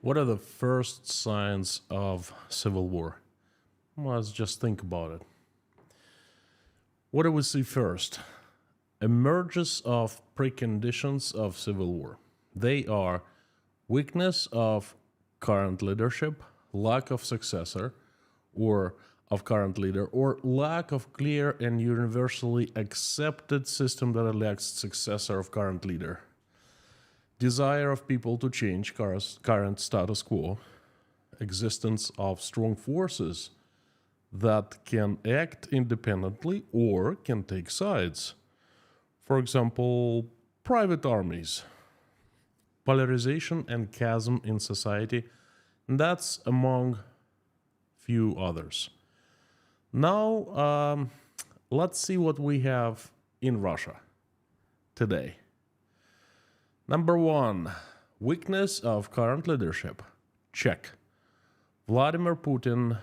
What are the first signs of civil war? Let's just think about it. What do we see first? Emergence of preconditions of civil war. They are weakness of current leadership, lack of successor or of current leader, or lack of clear and universally accepted system that elects successor of current leader. Desire of people to change current status quo, existence of strong forces that can act independently or can take sides. For example, private armies, polarization and chasm in society, and that's among few others. Now, let's see what we have in Russia today. Number one, weakness of current leadership. Check. Vladimir Putin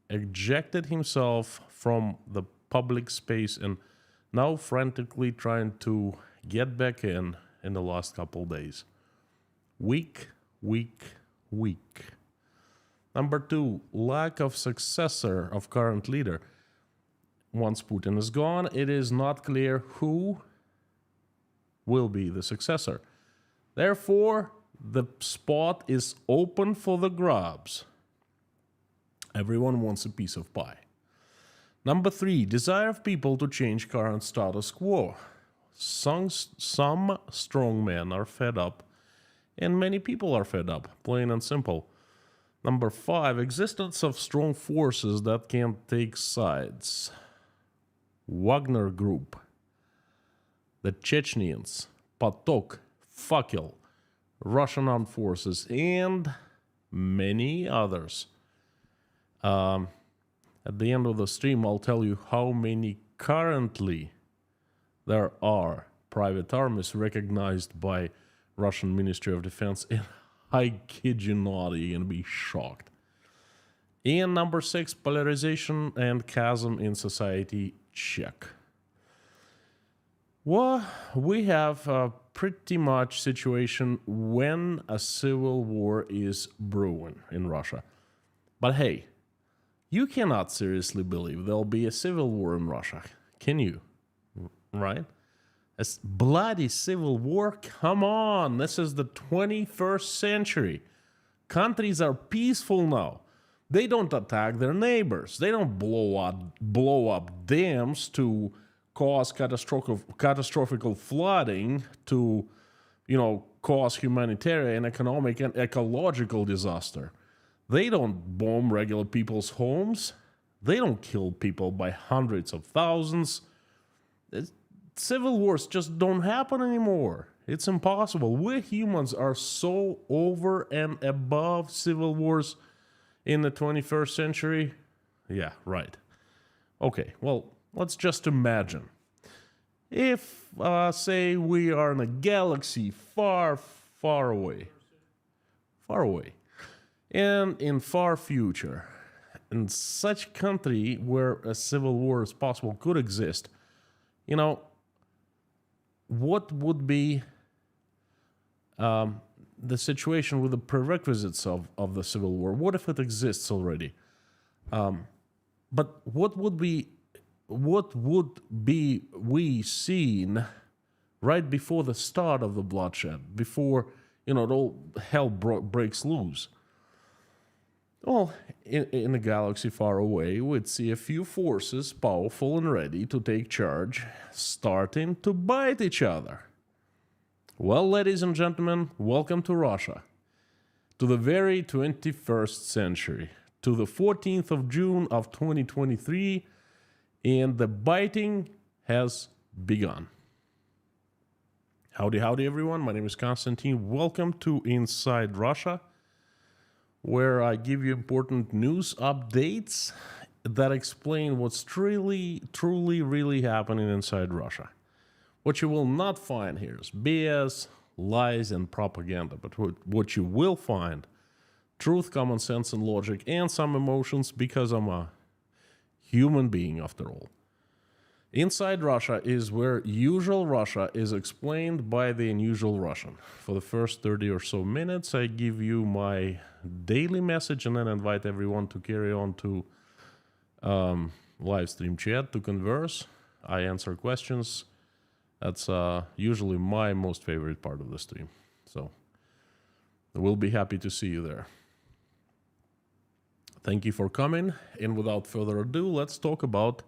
ejected himself from the public space and now frantically trying to get back in the last couple days. Weak. Number two, lack of successor of current leader. Once Putin is gone, it is not clear who will be the successor. Therefore, the spot is open for the grabs. Everyone wants a piece of pie. Number three, desire of people to change current status quo. Some strong men are fed up, and many people are fed up, plain and simple. Number five, existence of strong forces that can take sides. Wagner Group, the Chechens, Patok, Fakel, Russian armed forces, and many others. At the end of the stream, I'll tell you how many currently there are private armies recognized by Russian Ministry of Defense, and I kid you not, you're going to be shocked. And number six, polarization and chasm in society, check. Well, we have a pretty much situation when a civil war is brewing in Russia. But hey, you cannot seriously believe there'll be a civil war in Russia, can you? Right? A bloody civil war? Come on, this is the 21st century. Countries are peaceful now. They don't attack their neighbors. They don't blow up dams to cause catastrophic flooding, to, cause humanitarian, economic, and ecological disaster. They don't bomb regular people's homes. They don't kill people by hundreds of thousands. Civil wars just don't happen anymore. It's impossible. We humans are so over and above civil wars in the 21st century. Yeah, right. Okay, well, let's just imagine. If, say, we are in a galaxy far, far away, and in far future, in such country where a civil war is possible could exist, what would be the situation with the prerequisites of the civil war? What if it exists already? But what would be we seen right before the start of the bloodshed, before all hell breaks loose? Well, in a galaxy far away, we'd see a few forces, powerful and ready to take charge, starting to bite each other. Well, ladies and gentlemen, welcome to Russia, to the very 21st century, to the 14th of June of 2023, and the biting has begun. Howdy, everyone. My name is Konstantin. Welcome to Inside Russia, where I give you important news updates that explain what's truly really happening inside Russia. What you will not find here is BS, lies, and propaganda, but what you will find, truth, common sense, and logic, and some emotions, because I'm a human being after all. Inside Russia is where usual Russia is explained by the unusual Russian. For the first 30 or so minutes, I give you my daily message and then invite everyone to carry on to live stream chat to converse. I answer questions. That's usually my most favorite part of the stream. So we'll be happy to see you there. Thank you for coming. And without further ado, let's talk about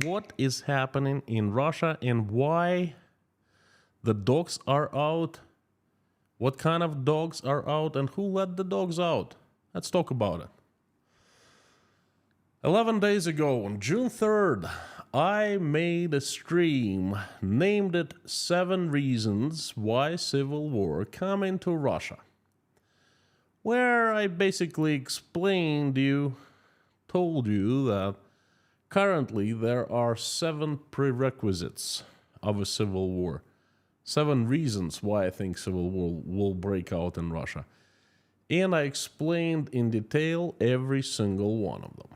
what is happening in Russia and why the dogs are out, what kind of dogs are out, and who let the dogs out. Let's talk about it. 11 days ago, on June 3rd, I made a stream, named it 7 Reasons Why Civil War Coming to Russia, where I basically told you that currently there are 7 prerequisites of a civil war. 7 reasons why I think civil war will break out in Russia. And I explained in detail every single one of them.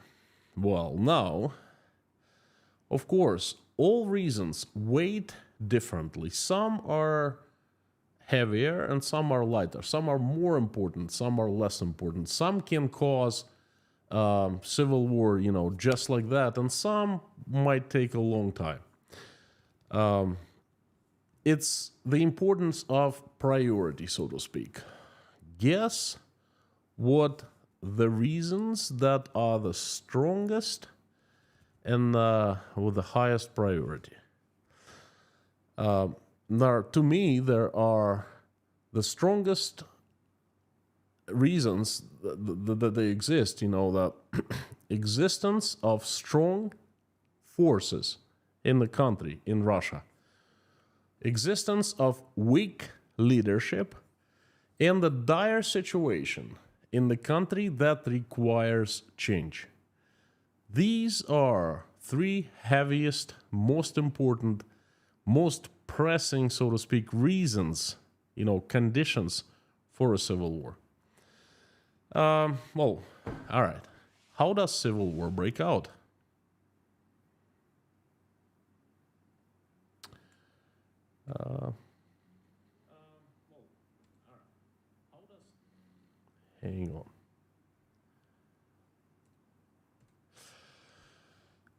Well, now, of course, all reasons weight differently. Some are heavier and some are lighter. Some are more important, some are less important. Some can cause civil war, just like that, and some might take a long time. It's the importance of priority, so to speak. Guess what the reasons that are the strongest and with the highest priority. Now, to me, there are the strongest reasons that they exist, the existence of strong forces in the country, in Russia, existence of weak leadership, and the dire situation in the country that requires change. These are 3 heaviest, most important, most pressing, so to speak, reasons, conditions for a civil war. Well, all right. How does civil war break out? Hang on.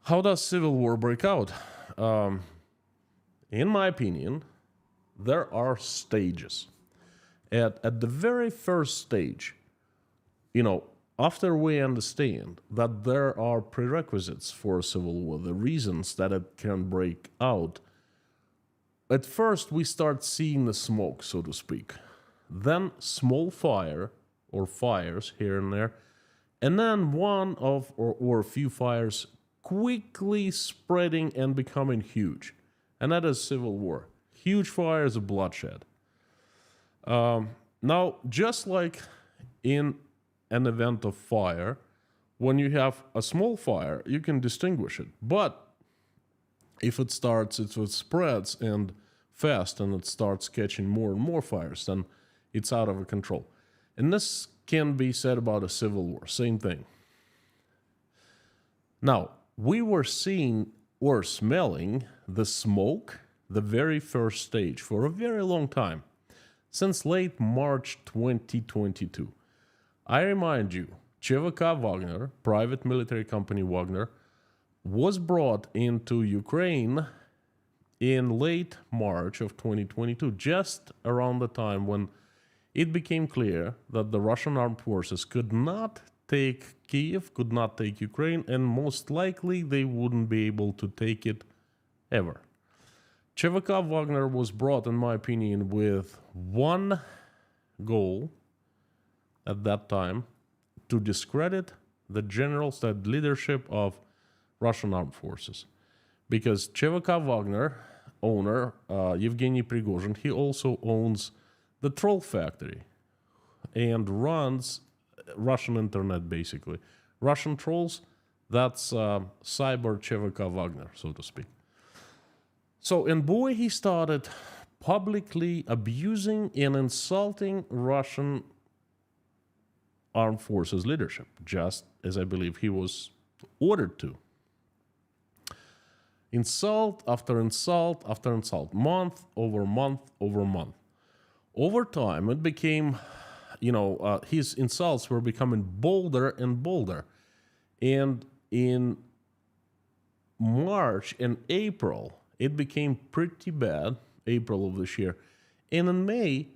How does civil war break out? In my opinion, there are stages. At the very first stage, after we understand that there are prerequisites for a civil war, the reasons that it can break out, at first we start seeing the smoke, so to speak. Then small fire or fires here and there, and then one of or a few fires quickly spreading and becoming huge. And that is civil war. Huge fires of bloodshed. Now, just like in an event of fire, when you have a small fire, you can distinguish it. But if it spreads and fast and it starts catching more and more fires, then it's out of control. And this can be said about a civil war, same thing. Now, we were seeing or smelling the smoke, the very first stage, for a very long time, since late March 2022. I remind you, ЧВК Wagner, private military company Wagner, was brought into Ukraine in late March of 2022, just around the time when it became clear that the Russian armed forces could not take Kiev, could not take Ukraine, and most likely they wouldn't be able to take it ever. ЧВК Wagner was brought, in my opinion, with one goal at that time: to discredit the generals, the leadership of Russian armed forces. Because ЧВК Wagner owner, Yevgeny Prigozhin, he also owns the troll factory and runs Russian internet, basically. Russian trolls, that's cyber ЧВК Wagner, so to speak. So, and boy, he started publicly abusing and insulting Russian armed forces leadership, just as I believe he was ordered to. Insult after insult after insult, month over month over month. Over time, it became, his insults were becoming bolder and bolder. And in March and April, it became pretty bad, April of this year. And in May,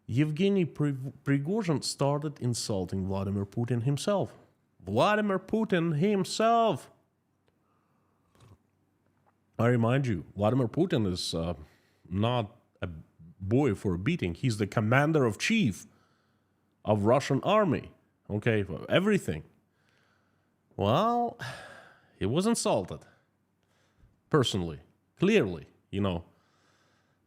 Yevgeny Prigozhin started insulting Vladimir Putin himself. Vladimir Putin himself! I remind you, Vladimir Putin is not a boy for beating. He's the commander-in-chief of Russian army, okay, for everything. Well, he was insulted, personally, clearly,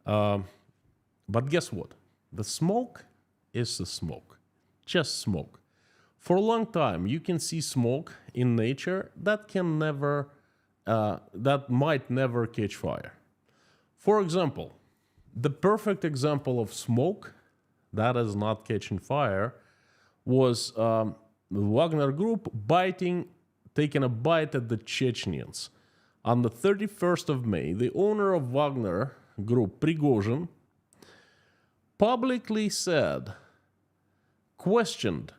But guess what? The smoke is the smoke, just smoke. For a long time, you can see smoke in nature that might never catch fire. For example, the perfect example of smoke that is not catching fire was the Wagner Group taking a bite at the Chechens. On the 31st of May, the owner of Wagner Group, Prigozhin, publicly questioned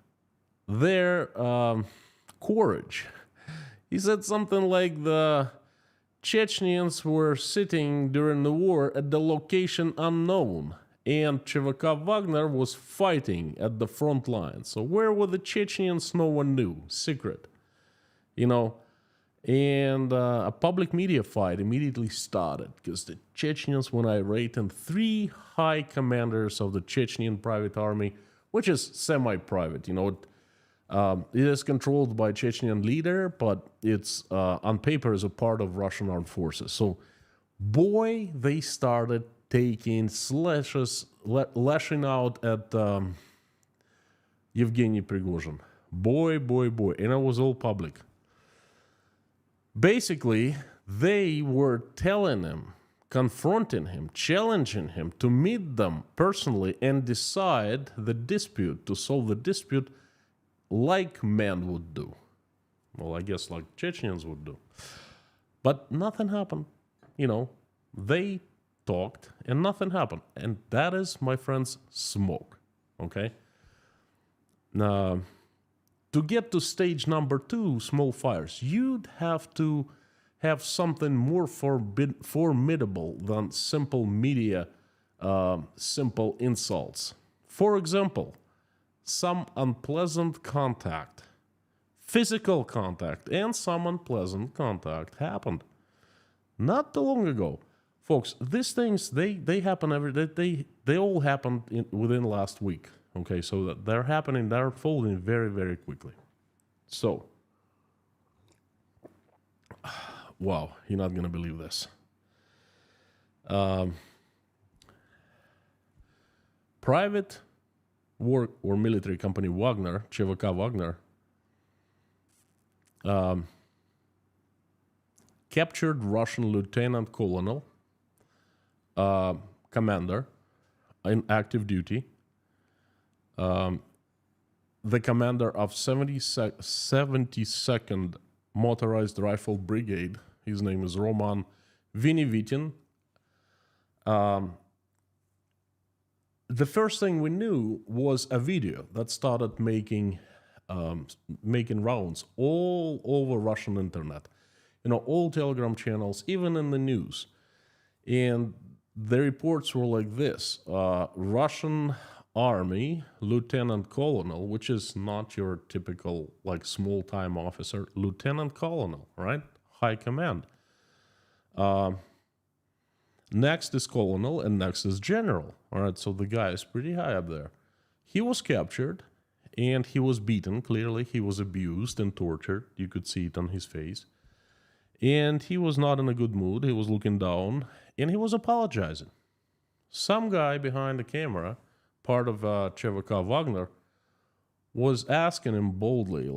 their courage. He said something like the Chechens were sitting during the war at the location unknown, and ЧВК Wagner was fighting at the front line. So where were the Chechens? No one knew. Secret. And a public media fight immediately started because the Chechens were irate, and 3 high commanders of the Chechen private army, which is semi-private, it is controlled by Chechen leader, but it's on paper is a part of Russian armed forces. So, boy, they started taking slashes, lashing out at Yevgeny Prigozhin. Boy, and it was all public. Basically, they were telling him, confronting him, challenging him to meet them personally and decide the dispute, to solve the dispute like men would do. Well, I guess like Chechens would do. But nothing happened. They talked and nothing happened. And that is, my friends, smoke. Okay? Now, to get to stage number 2, small fires, you'd have to have something more formidable than simple media, simple insults. For example, some unpleasant contact, physical contact, and some unpleasant contact happened not too long ago. Folks, these things, they happen every day. They all happened within last week. Okay, so they're folding very, very quickly. So, wow, you're not going to believe this. Private war or military company Wagner, ЧВК Wagner, captured Russian lieutenant colonel, commander in active duty, the commander of 72nd Motorized Rifle Brigade. His name is Roman Vinivitin. The first thing we knew was a video that started making rounds all over Russian internet. All Telegram channels, even in the news. And the reports were like this. Russian Army Lieutenant Colonel, which is not your typical small-time officer, Lieutenant Colonel, right? High command. Next is Colonel, and next is General. All right, so the guy is pretty high up there. He was captured, and he was beaten. Clearly, he was abused and tortured. You could see it on his face. And he was not in a good mood. He was looking down, and he was apologizing. Some guy behind the camera, part of ЧВК Wagner, was asking him boldly,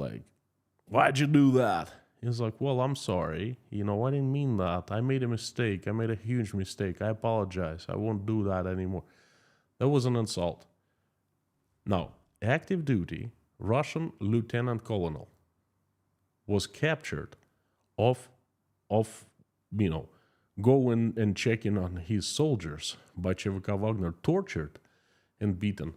why'd you do that? He's like, well, I'm sorry. I didn't mean that. I made a mistake. I made a huge mistake. I apologize. I won't do that anymore. That was an insult. Now, active duty Russian lieutenant colonel was captured off go in and check in on his soldiers by ЧВК Wagner, tortured and beaten.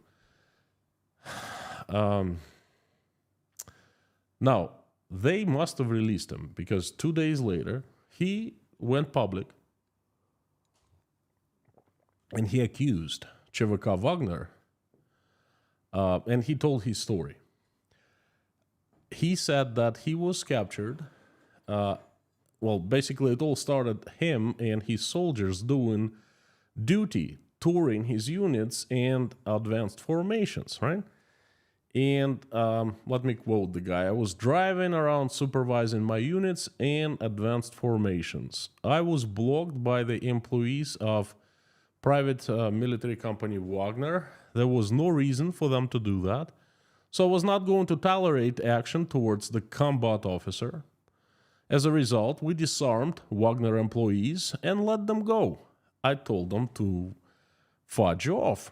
Now, they must have released him because 2 days later, he went public and he accused ЧВК Wagner and he told his story. He said that he was captured. Basically, it all started him and his soldiers doing duty, touring his units and advanced formations, right? And let me quote the guy. I was driving around supervising my units and advanced formations. I was blocked by the employees of private military company Wagner. There was no reason for them to do that. So I was not going to tolerate action towards the combat officer. As a result, we disarmed Wagner employees and let them go. I told them to fudge off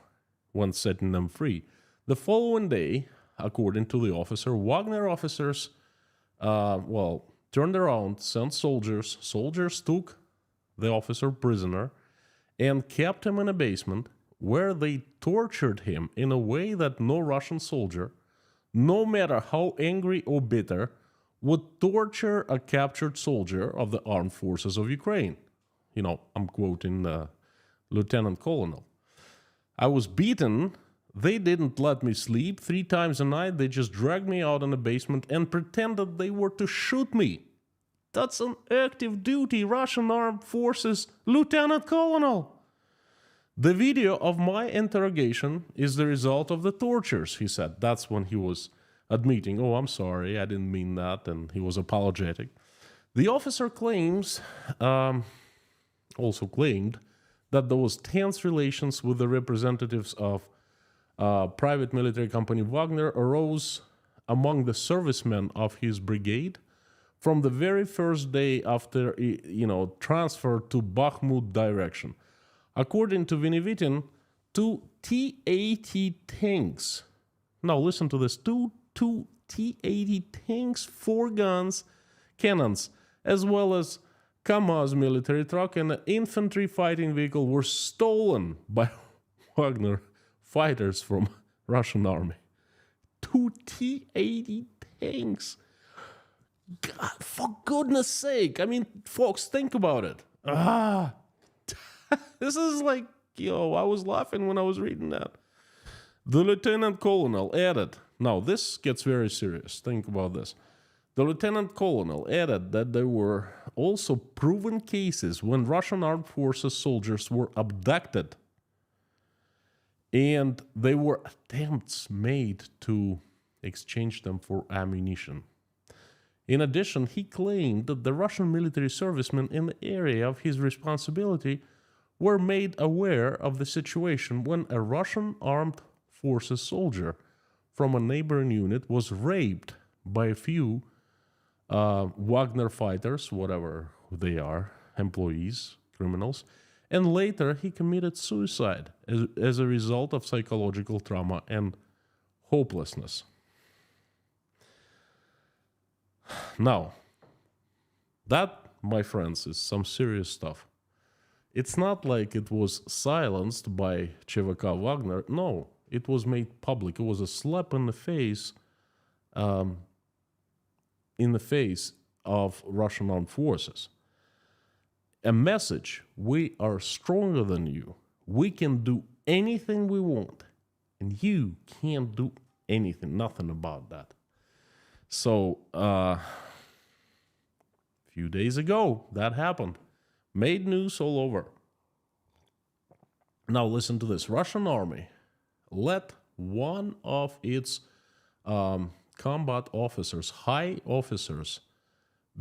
when setting them free. The following day, according to the officer, Wagner officers, turned around, sent soldiers. Soldiers took the officer prisoner and kept him in a basement where they tortured him in a way that no Russian soldier, no matter how angry or bitter, would torture a captured soldier of the armed forces of Ukraine. I'm quoting Lieutenant Colonel. I was beaten. They didn't let me sleep 3 times a night. They just dragged me out in the basement and pretended they were to shoot me. That's an active duty Russian armed forces Lieutenant Colonel. The video of my interrogation is the result of the tortures, he said. That's when he was admitting, oh, I'm sorry, I didn't mean that, and he was apologetic. The officer also claimed that there was tense relations with the representatives of private military company Wagner arose among the servicemen of his brigade from the very first day after, transfer to Bakhmut direction. According to Vinivitin, 2 T-80 tanks. Now listen to this: two T-80 tanks, 4 cannons, as well as Kamaz military truck and an infantry fighting vehicle were stolen by Wagner fighters from Russian army. 2 T-80 tanks. God, for goodness sake. I mean, folks, think about it. This is like, I was laughing when I was reading that. The Lieutenant Colonel added, now this gets very serious. Think about this. The Lieutenant Colonel added that there were also proven cases when Russian armed forces soldiers were abducted and there were attempts made to exchange them for ammunition. In addition, he claimed that the Russian military servicemen in the area of his responsibility were made aware of the situation when a Russian armed forces soldier from a neighboring unit was raped by a few Wagner fighters, whatever they are, employees, criminals, and later he committed suicide as a result of psychological trauma and hopelessness. Now, that, my friends, is some serious stuff. It's not like it was silenced by ЧВК Wagner. No, it was made public. It was a slap in the face of Russian armed forces. A message: we are stronger than you. We can do anything we want, and you can't do anything, nothing about that. So, a few days ago, that happened. Made news all over. Now listen to this. Russian army let one of its combat officers, high officers,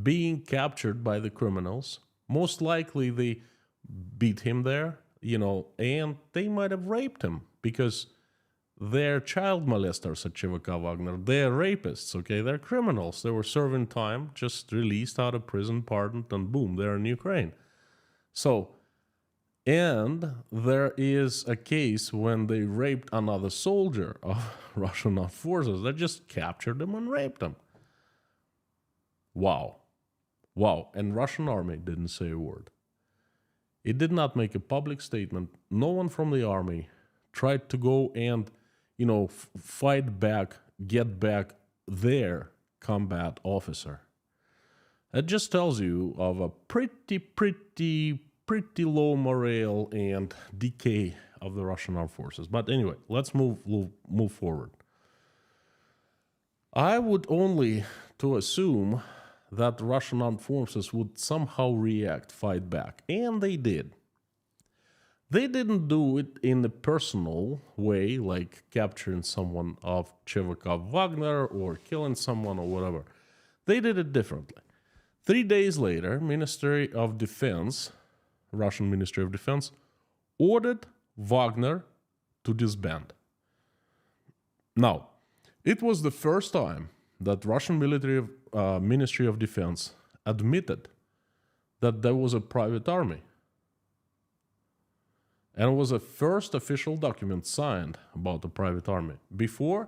being captured by the criminals. Most likely they beat him there, and they might have raped him because they're child molesters at ЧВК Wagner. They're rapists, okay? They're criminals. They were serving time, just released out of prison, pardoned, and boom, they're in Ukraine. So, and there is a case when they raped another soldier of Russian armed forces. They just captured him and raped him. Wow. Wow, and Russian army didn't say a word. It did not make a public statement. No one from the army tried to go and, fight back, get back their combat officer. That just tells you of a pretty low morale and decay of the Russian armed forces. But anyway, let's move forward. I would only to assume that Russian armed forces would somehow react, fight back. And they did. They didn't do it in a personal way, like capturing someone of ЧВК Wagner or killing someone or whatever. They did it differently. 3 days later, Ministry of Defense, Russian Ministry of Defense, ordered Wagner to disband. Now, it was the first time that Russian Ministry of Defense admitted that there was a private army. And it was the first official document signed about the private army. Before,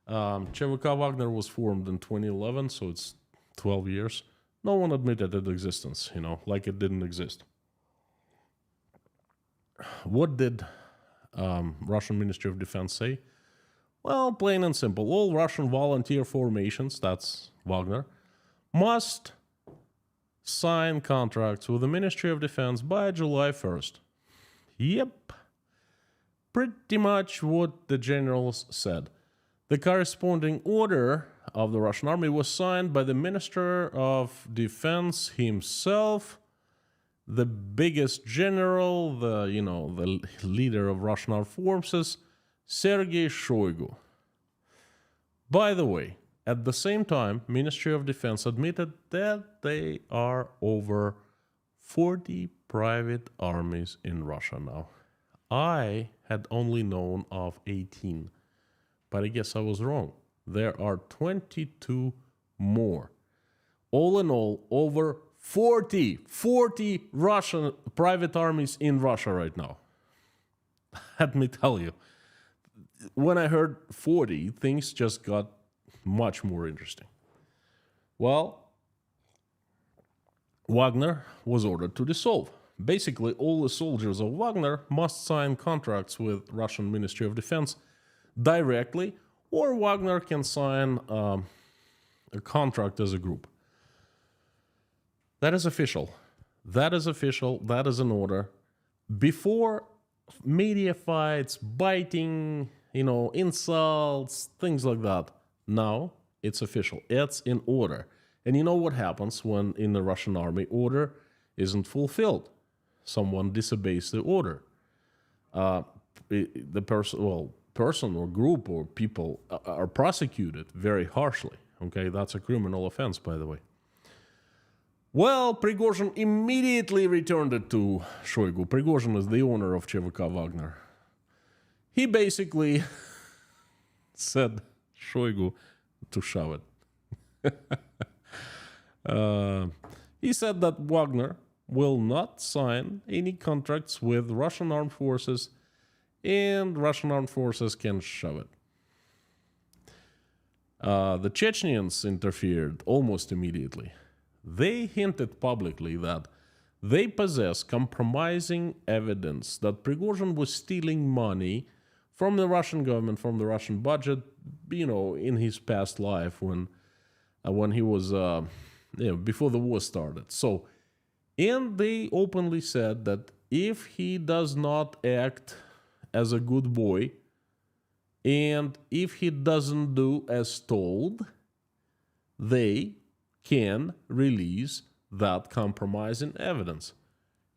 ЧВК Wagner was formed in 2011, so it's 12 years. No one admitted its existence, like it didn't exist. What did Russian Ministry of Defense say? Well, plain and simple, all Russian volunteer formations, that's Wagner, must sign contracts with the Ministry of Defense by July 1st. Yep, pretty much what the generals said. The corresponding order of the Russian army was signed by the Minister of Defense himself, the biggest general, the leader of Russian armed forces, Sergei Shoigu. By the way, at the same time, Ministry of Defense admitted that they are over 40 private armies in Russia now. I had only known of 18, but I guess I was wrong. There are 22 more. All in all, over 40 Russian private armies in Russia right now. Let me tell you, when I heard 40, things just got much more interesting. Well, Wagner was ordered to dissolve. Basically, all the soldiers of Wagner must sign contracts with Russian Ministry of Defense directly, or Wagner can sign a contract as a group. That is official. That is an order. Before media fights, biting, insults, things like that. Now it's official. It's in order. And you know what happens when in the Russian army order isn't fulfilled? Someone disobeys the order. The person or group or people are prosecuted very harshly. Okay, that's a criminal offense, by the way. Well, Prigozhin immediately returned it to Shoigu. Prigozhin is the owner of ЧВК Wagner. He basically said Shoigu to shove it. He said that Wagner will not sign any contracts with Russian armed forces, and Russian armed forces can shove it. The Chechens interfered almost immediately. They hinted publicly that they possess compromising evidence that Prigozhin was stealing money from the Russian government, from the Russian budget, in his past life when he was, before the war started. So, and they openly said that if he does not act as a good boy, and if he doesn't do as told, they can release that compromising evidence.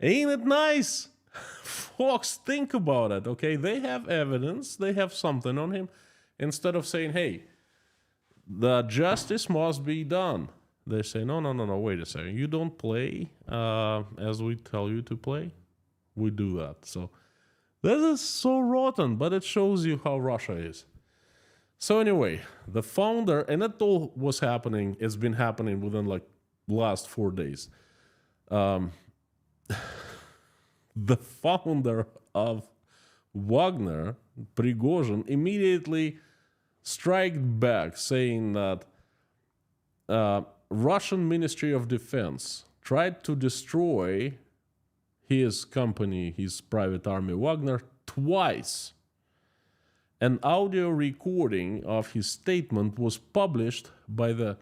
Ain't it nice? Folks, think about it, okay? They have evidence, they have something on him. Instead of saying, hey, the justice must be done, they say, no, wait a second. You don't play as we tell you to play? We do that. So this is so rotten, but it shows you how Russia is. So anyway, the founder, and it all was happening, it's been happening within like last 4 days. The founder of Wagner, Prigozhin, immediately struck back saying that Russian Ministry of Defense tried to destroy his company, his private army Wagner, twice. An audio recording of his statement was published by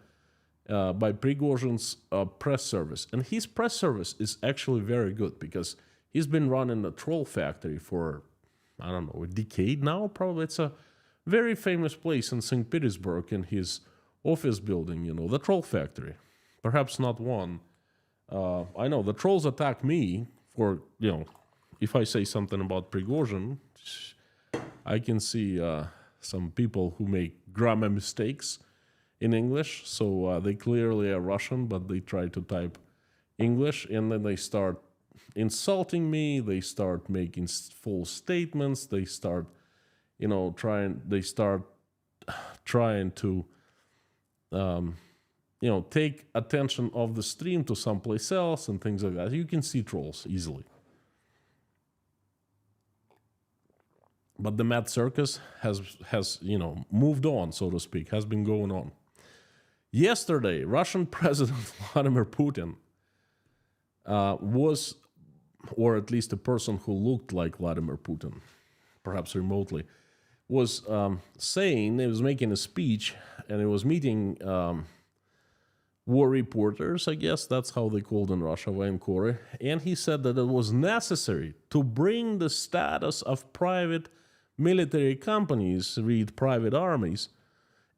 Prigozhin's press service. And his press service is actually very good because he's been running a troll factory for, I don't know, a decade now, probably. It's a very famous place in St. Petersburg in his office building, the troll factory. Perhaps not one. I know the trolls attack me for, if I say something about Prigozhin, I can see some people who make grammar mistakes in English. So they clearly are Russian, but they try to type English, and then they start insulting me. They start making false statements. They start, trying to take attention of the stream to someplace else and things like that. You can see trolls easily. But the mad circus has moved on, so to speak, has been going on. Yesterday, Russian President Vladimir Putin was, or at least a person who looked like Vladimir Putin, perhaps remotely, was saying, he was making a speech, and he was meeting war reporters, I guess that's how they called in Russia, военкоры, and he said that it was necessary to bring the status of private military companies, read private armies,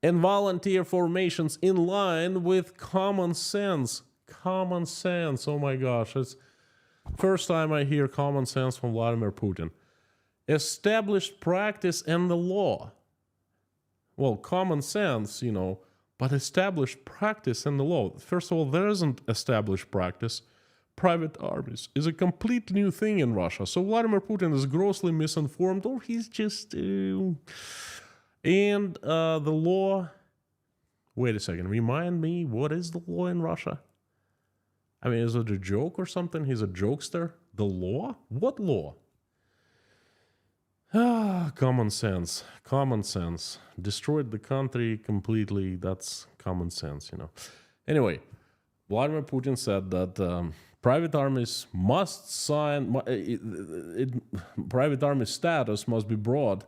and volunteer formations in line with common sense. Common sense, oh my gosh, it's first time I hear common sense from Vladimir Putin. Established practice and the law. Well, common sense, but established practice and the law. First of all, there isn't established practice. Private armies is a complete new thing in Russia. So Vladimir Putin is grossly misinformed, or he's just... and the law... Wait a second, remind me, what is the law in Russia? I mean, is it a joke or something? He's a jokester? The law? What law? Common sense. Common sense. Destroyed the country completely. That's common sense, Anyway, Vladimir Putin said that private armies must sign... private army status must be brought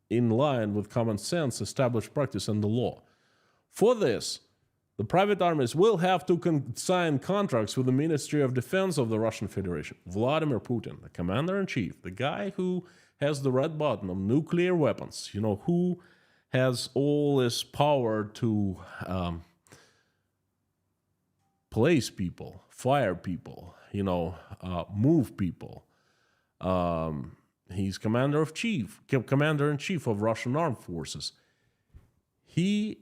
in line with common sense, established practice, and the law. For this, the private armies will have to sign contracts with the Ministry of Defense of the Russian Federation. Vladimir Putin, the commander-in-chief, the guy who has the red button of nuclear weapons, who has all this power to place people, fire people, move people. He's commander-in-chief of Russian armed forces. He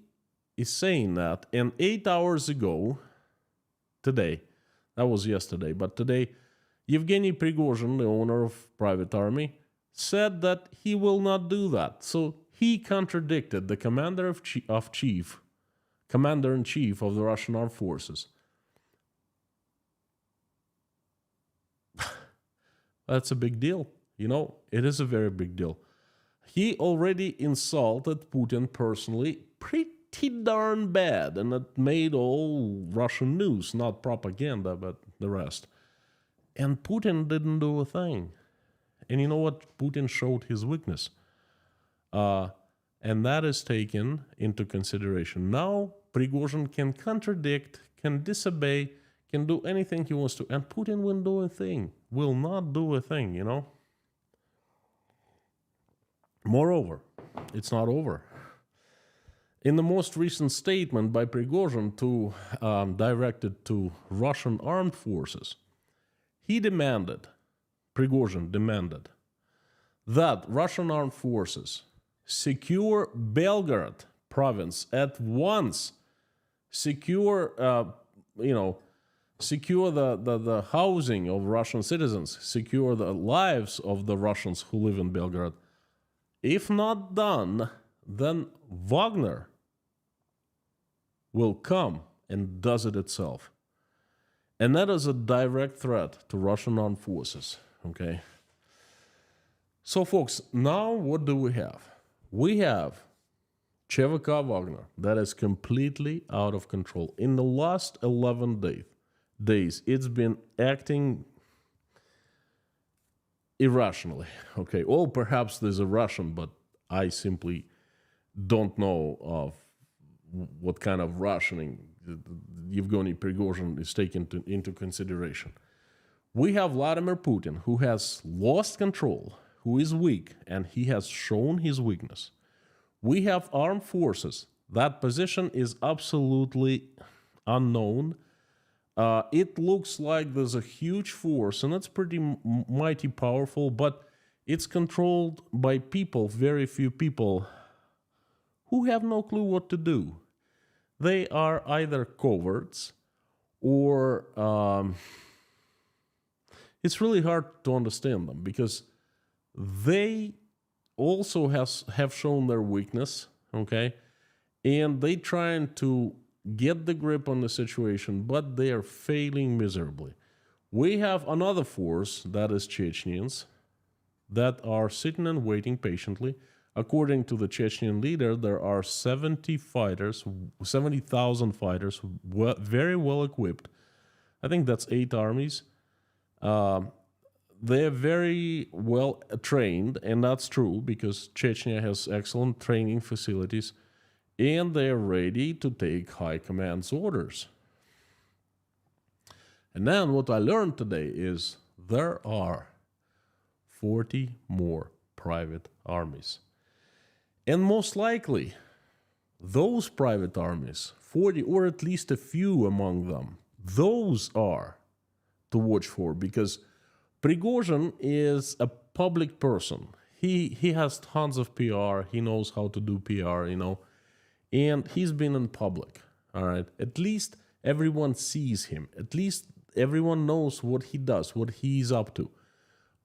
is saying that, and 8 hours ago, today, that was yesterday, but today, Yevgeny Prigozhin, the owner of private army, said that he will not do that. So he contradicted the commander-in-chief of the Russian armed forces. That's a big deal. It is a very big deal. He already insulted Putin personally pretty darn bad, and it made all Russian news, not propaganda, but the rest. And Putin didn't do a thing. And you know what? Putin showed his weakness. And that is taken into consideration. Now, Prigozhin can contradict, can disobey, can do anything he wants to, and Putin won't do a thing, will not do a thing, Moreover, it's not over. In the most recent statement by Prigozhin directed to Russian armed forces, Prigozhin demanded that Russian armed forces secure Belgorod province at once, secure the housing of Russian citizens, secure the lives of the Russians who live in Belgorod. If not done, then Wagner will come and does it itself. And that is a direct threat to Russian armed forces, okay? So, folks, now what do we have? We have ЧВК Wagner, that is completely out of control. In the last 11 days, it's been acting irrationally. Okay, well, perhaps there's a Russian, but I simply don't know of what kind of rationing Yevgeny Prigozhin is taken into consideration. We have Vladimir Putin, who has lost control, who is weak, and he has shown his weakness. We have armed forces. That position is absolutely unknown. It looks like there's a huge force, and it's pretty mighty powerful, but it's controlled by people, very few people, who have no clue what to do. They are either cowards or it's really hard to understand them because they also have shown their weakness, okay? And they trying to get the grip on the situation, but they are failing miserably. We have another force, that is Chechens, that are sitting and waiting patiently. According to the Chechen leader, there are 70,000 fighters, very well equipped. I think that's 8 armies. They're very well trained, and that's true because Chechnya has excellent training facilities, and they're ready to take high command's orders. And then what I learned today is there are 40 more private armies. And most likely, those private armies, 40 or at least a few among them, those are to watch for because Prigozhin is a public person. He has tons of PR. He knows how to do PR, and he's been in public, all right? At least everyone sees him. At least everyone knows what he does, what he's up to.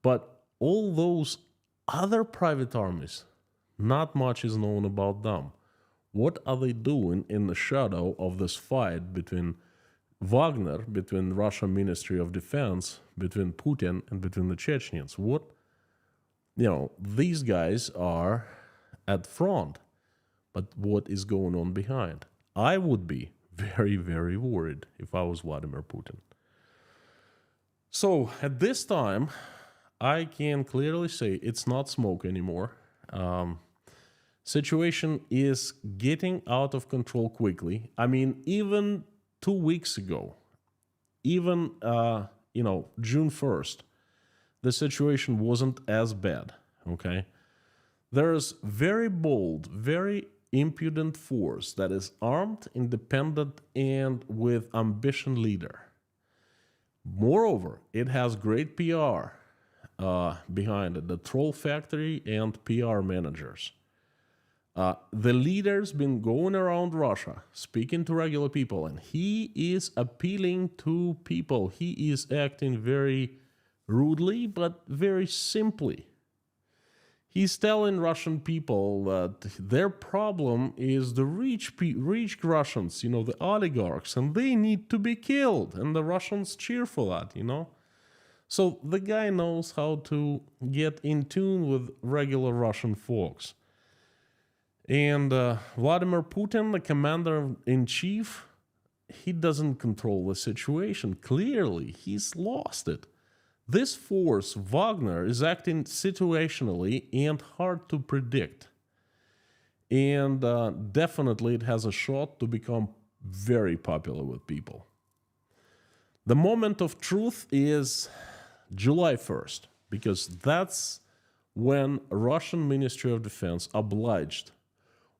But all those other private armies, not much is known about them. What are they doing in the shadow of this fight between Wagner, between Russian Ministry of Defense, between Putin and between the Chechens? These guys are at front, but what is going on behind? I would be very, very worried if I was Vladimir Putin. So at this time, I can clearly say it's not smoke anymore. Situation is getting out of control quickly. I mean, even 2 weeks ago, even June 1st, the situation wasn't as bad, okay? There's very bold, very impudent force that is armed, independent, and with ambition leader. Moreover, it has great PR behind it, the troll factory and PR managers. The leader's been going around Russia, speaking to regular people, and he is appealing to people. He is acting very rudely, but very simply. He's telling Russian people that their problem is the rich Russians, the oligarchs, and they need to be killed, and the Russians cheer for that, So the guy knows how to get in tune with regular Russian folks. And Vladimir Putin, the commander-in-chief, he doesn't control the situation. Clearly, he's lost it. This force, Wagner, is acting situationally and hard to predict. And definitely it has a shot to become very popular with people. The moment of truth is July 1st, because that's when Russian Ministry of Defense obliged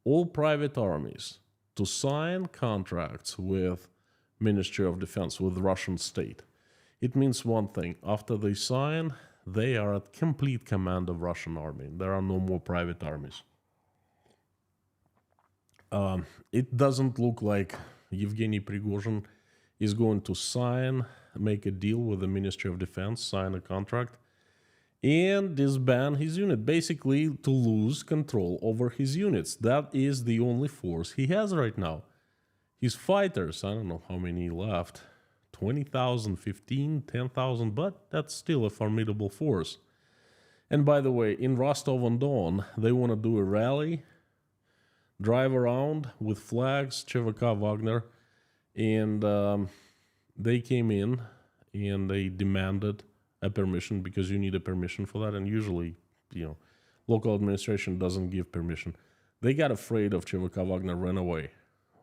all private armies to sign contracts with Ministry of Defense, with Russian state. It means one thing. After they sign, they are at complete command of Russian army. There are no more private armies. It doesn't look like Yevgeny Prigozhin is going to make a deal with the Ministry of Defense, sign a contract, and disband his unit, basically to lose control over his units. That is the only force he has right now. His fighters, I don't know how many left, 20,000, 15, 10,000, but that's still a formidable force. And by the way, in Rostov-on-Don, they want to do a rally. drive around with flags, ЧВК Wagner, and they came in and they demanded a permission because you need a permission for that, and usually, local administration doesn't give permission. They got afraid of ЧВК Wagner, ran away.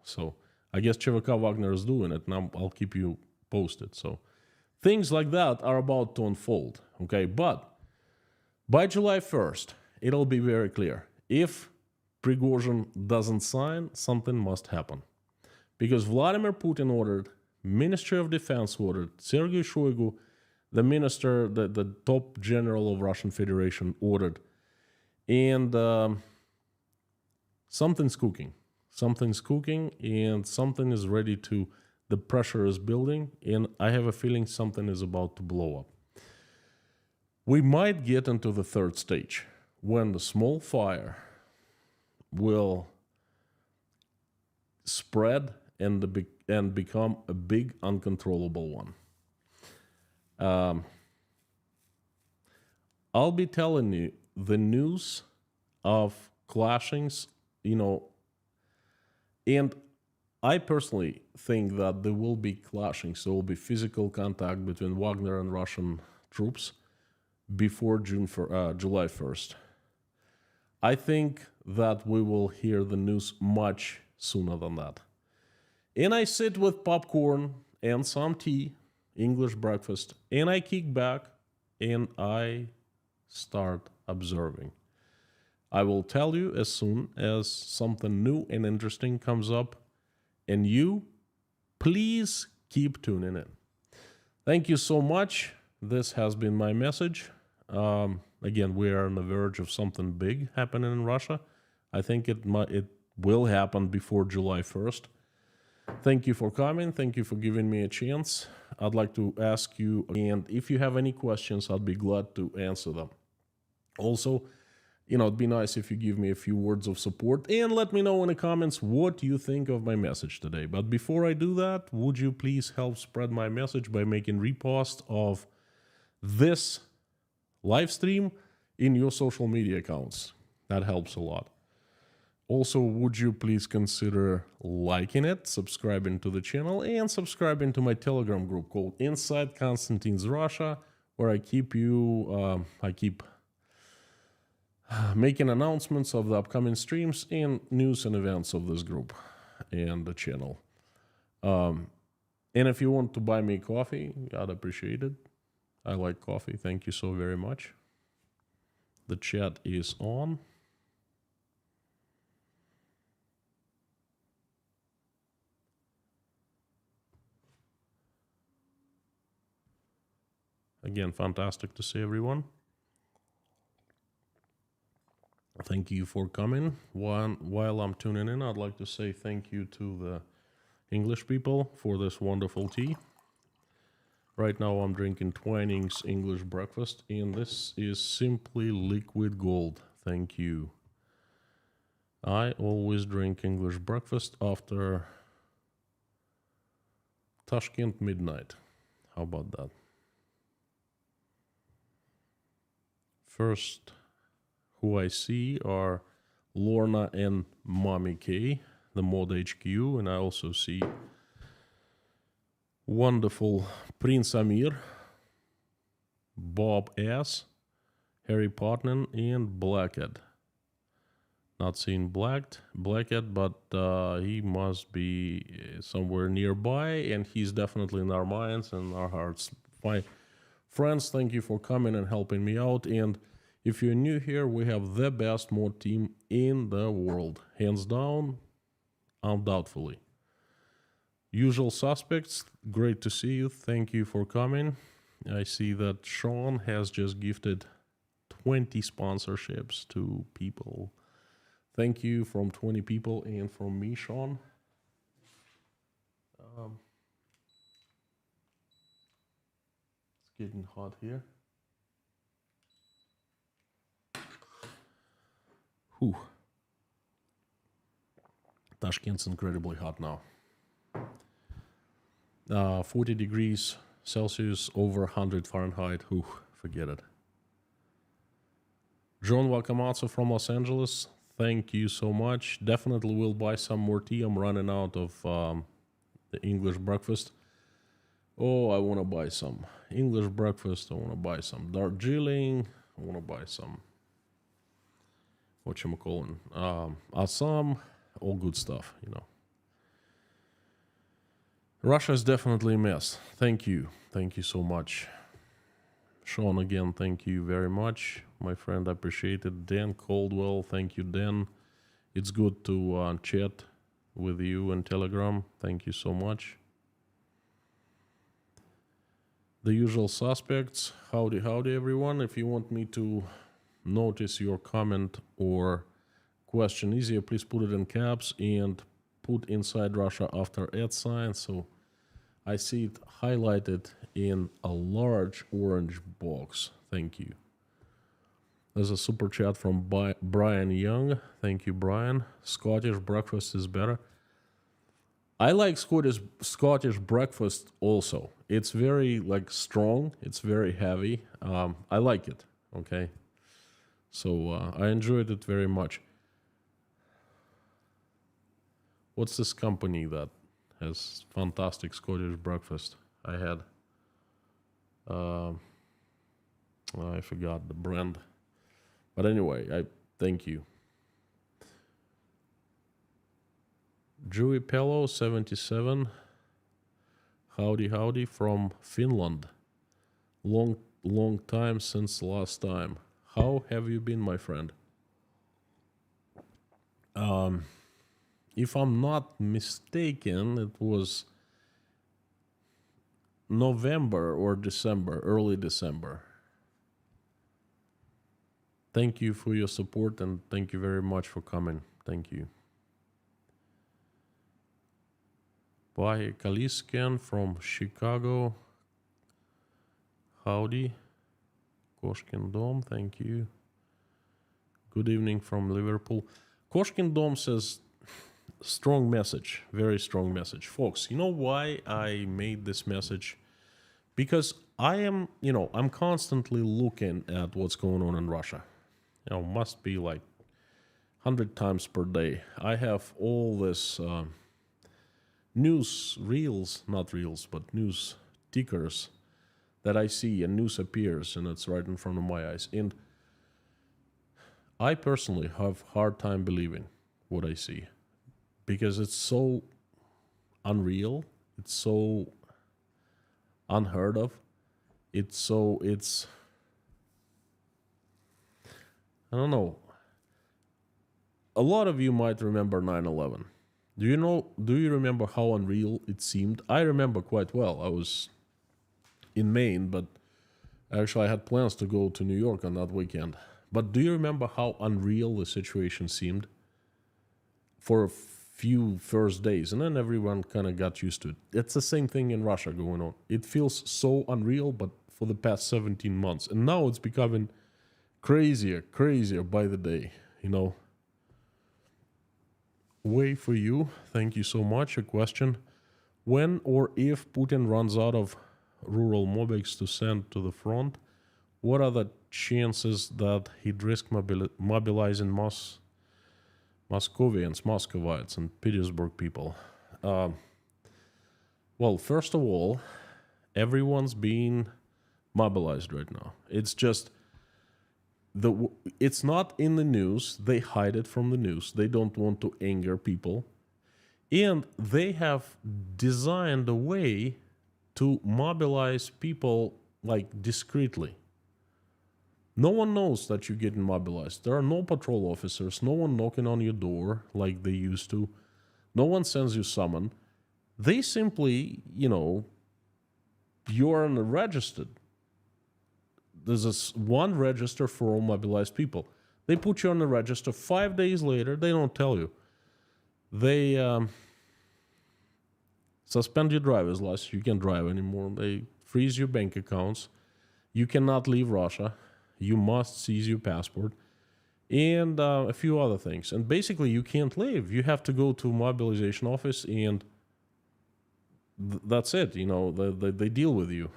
So I guess ЧВК Wagner is doing it, and I'll keep you posted. So things like that are about to unfold, okay? But by July 1st, it'll be very clear. If Prigozhin doesn't sign, something must happen. Because Vladimir Putin ordered, Ministry of Defense ordered, Sergei Shoigu, the minister, the top general of Russian Federation, ordered. And something's cooking. Something's cooking, and something is ready to, the pressure is building, and I have a feeling something is about to blow up. We might get into the third stage, when the small fire will spread and become a big uncontrollable one. I'll be telling you the news of clashings, and I personally think that there will be clashings. There will be physical contact between Wagner and Russian troops before July 1st. I think that we will hear the news much sooner than that. And I sit with popcorn and some tea, English breakfast, and I kick back and I start observing. I will tell you as soon as something new and interesting comes up, and you, please keep tuning in. Thank you so much. This has been my message. Again, we are on the verge of something big happening in Russia. I think it will happen before July 1st. Thank you for coming. Thank you for giving me a chance. I'd like to ask you, and if you have any questions, I'd be glad to answer them. Also, it'd be nice if you give me a few words of support and let me know in the comments what you think of my message today. But before I do that, would you please help spread my message by making repost of this live stream in your social media accounts? That helps a lot. Also, would you please consider liking it, subscribing to the channel, and subscribing to my Telegram group called Inside Konstantin's Russia, where I keep making announcements of the upcoming streams and news and events of this group and the channel. And if you want to buy me coffee, I'd appreciate it. I like coffee. Thank you so very much. The chat is on. Again, fantastic to see everyone. Thank you for coming. While I'm tuning in, I'd like to say thank you to the English people for this wonderful tea. Right now I'm drinking Twinings English breakfast, and this is simply liquid gold. Thank you. I always drink English breakfast after Tashkent midnight. How about that? First, who I see are Lorna and Mommy K, the Mod HQ, and I also see wonderful Prince Amir, Bob S, Harry Potman, and Blackhead. Not seeing Blackhead, but he must be somewhere nearby, and he's definitely in our minds and our hearts. My friends, thank you for coming and helping me out. And if you're new here, we have the best mod team in the world. Hands down, undoubtedly. Usual suspects, great to see you. Thank you for coming. I see that Sean has just gifted 20 sponsorships to people. Thank you from 20 people and from me, Sean. It's getting hot here. Whew. Tashkent's incredibly hot now. 40 degrees Celsius, over 100 Fahrenheit. Forget it. John Wakamatsu from Los Angeles, thank you so much. Definitely will buy some more tea. I'm running out of the English breakfast. Oh, I want to buy some English breakfast. I want to buy some Darjeeling. I want to buy some, whatchamacallit, Assam. All good stuff, you know. Russia is definitely a mess. Thank you. Thank you so much. Sean, again, thank you very much, my friend. I appreciate it. Dan Caldwell, thank you, Dan. It's good to chat with you on Telegram. Thank you so much. The usual suspects. Howdy, howdy, everyone. If you want me to notice your comment or question easier, please put it in caps and put inside Russia after @ so I see it highlighted in a large orange box. Thank you. There's a super chat from Brian Young. Thank you, Brian. Scottish breakfast is better. I like Scottish breakfast also. It's very strong. It's very heavy. I like it. Okay. So I enjoyed it very much. What's this company that has fantastic Scottish breakfast? I had. I forgot the brand. But anyway, I thank you. Joey Pello 77. Howdy, howdy from Finland. Long time since last time. How have you been, my friend? If I'm not mistaken, it was November or December, early December. Thank you for your support and thank you very much for coming. Thank you. Bye, Kaliskan from Chicago. Howdy. Koshkin Dom, thank you. Good evening from Liverpool. Koshkin Dom says, strong message, very strong message. Folks, you know why I made this message? Because I'm constantly looking at what's going on in Russia. Must be 100 times per day. I have all this news reels, not reels, but news tickers that I see and news appears and it's right in front of my eyes. And I personally have a hard time believing what I see because it's so unreal. It's so unheard of. It's I don't know. A lot of you might remember 9/11. Do you remember how unreal it seemed? I remember quite well. I was in Maine, but actually I had plans to go to New York on that weekend. But do you remember how unreal the situation seemed for a few first days? And then everyone kind of got used to it. It's the same thing in Russia going on. It feels so unreal, but for the past 17 months. And now it's becoming crazier by the day, Way for you. Thank you so much. A question. When or if Putin runs out of rural mobics to send to the front, what are the chances that he'd risk mobilizing Moscovites and Petersburg people? Well, first of all, everyone's being mobilized right now. It's just it's not in the news. They hide it from the news. They don't want to anger people. And they have designed a way to mobilize people discreetly. No one knows that you're getting mobilized. There are no patrol officers, no one knocking on your door like they used to. No one sends you summon. They simply, you're unregistered. There's this one register for all mobilized people. They put you on the register. 5 days later, they don't tell you. They suspend your driver's license. You can't drive anymore. They freeze your bank accounts. You cannot leave Russia. You must seize your passport. And a few other things. And basically, you can't leave. You have to go to mobilization office and that's it. They deal with you.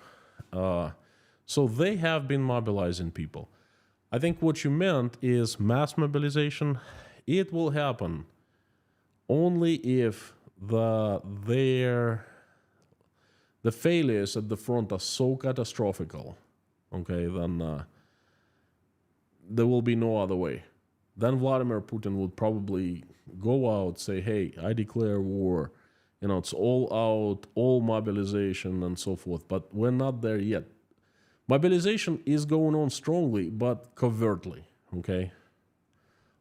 So they have been mobilizing people. I think what you meant is mass mobilization. It will happen only if the failures at the front are so catastrophical, okay, then there will be no other way. Then Vladimir Putin would probably go out, say, hey, I declare war, it's all out, all mobilization and so forth, but we're not there yet. Mobilization is going on strongly, but covertly, okay?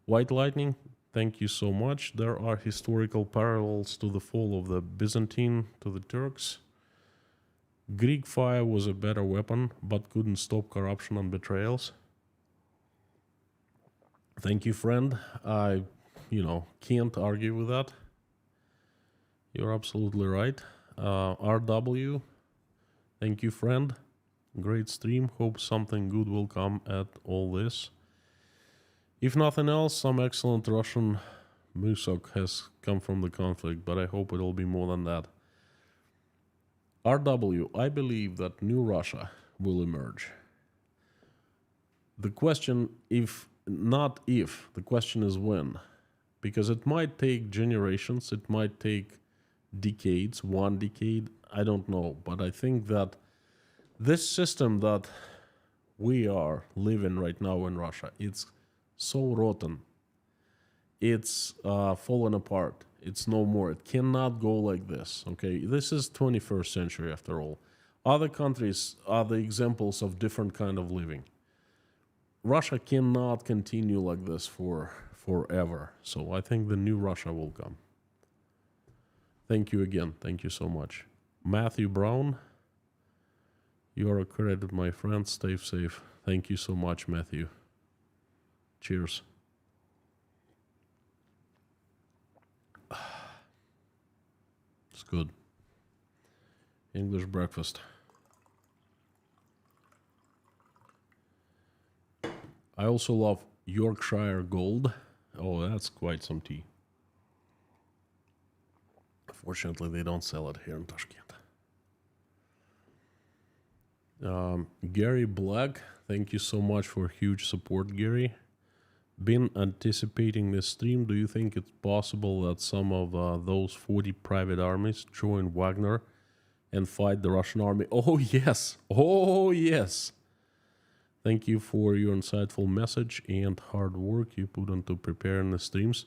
White Lightning, thank you so much. There are historical parallels to the fall of the Byzantine to the Turks. Greek fire was a better weapon, but couldn't stop corruption and betrayals. Thank you, friend. I, can't argue with that. You're absolutely right. RW, thank you, friend. Great stream. Hope something good will come at all this. If nothing else, some excellent Russian musok has come from the conflict, but I hope it'll be more than that. RW, I believe that new Russia will emerge. The question, the question is when. Because it might take generations, it might take decades, 1 decade, I don't know. But I think that this system that we are living right now in Russia, it's so rotten. It's fallen apart. It's no more. It cannot go like this, okay? This is 21st century after all. Other countries are the examples of different kind of living. Russia cannot continue like this forever. So I think the new Russia will come. Thank you again. Thank you so much. Matthew Brown, you are accredited, my friend. Stay safe. Thank you so much, Matthew. Cheers. It's good. English breakfast. I also love Yorkshire Gold. Oh, that's quite some tea. Fortunately, they don't sell it here in Tashkent. Gary Black, thank you so much for huge support, Gary. Been anticipating this stream. Do you think it's possible that some of those 40 private armies join Wagner and fight the Russian army? Oh, yes. Oh, yes. Thank you for your insightful message and hard work you put into preparing the streams.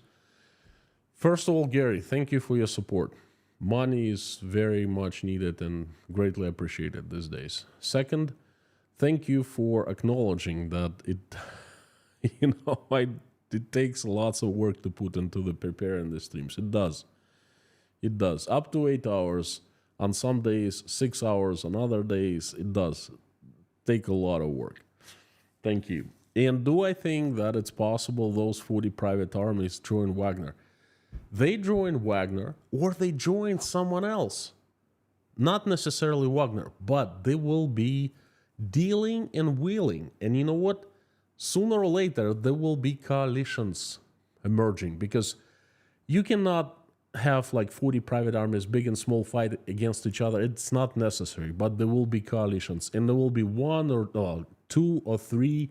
First of all, Gary, thank you for your support. Money is very much needed and greatly appreciated these days. Second, thank you for acknowledging that it takes lots of work to put into the preparing the streams. It does. It does. Up to 8 hours. On some days, 6 hours. On other days, it does take a lot of work. Thank you. And do I think that it's possible those 40 private armies join Wagner? They join Wagner or they join someone else. Not necessarily Wagner, but they will be dealing and wheeling. And you know what? Sooner or later, there will be coalitions emerging because you cannot have like 40 private armies, big and small, fight against each other. It's not necessary, but there will be coalitions and there will be 1 or 2 or 3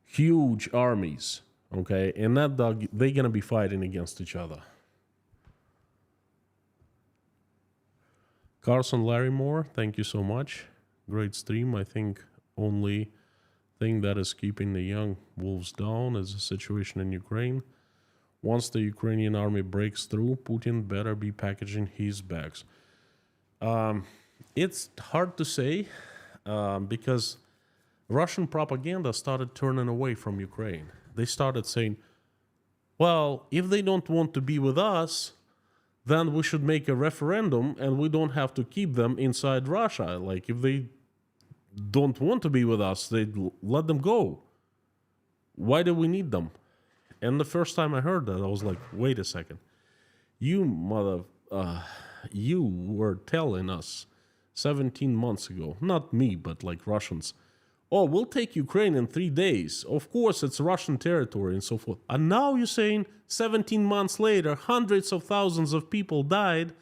huge armies, okay? And that they're going to be fighting against each other. Carson Larrymore, thank you so much. Great stream. I think only thing that is keeping the young wolves down is the situation in Ukraine. Once the Ukrainian army breaks through, Putin better be packaging his bags. It's hard to say because Russian propaganda started turning away from Ukraine. They started saying, well, if they don't want to be with us, then we should make a referendum and we don't have to keep them inside Russia. Like, if they don't want to be with us, they let them go. Why do we need them? And the first time I heard that, I was like, wait a second. You were telling us 17 months ago, not me, but like Russians, oh, we'll take Ukraine in 3 days. Of course, it's Russian territory and so forth. And now you're saying 17 months later, hundreds of thousands of people died,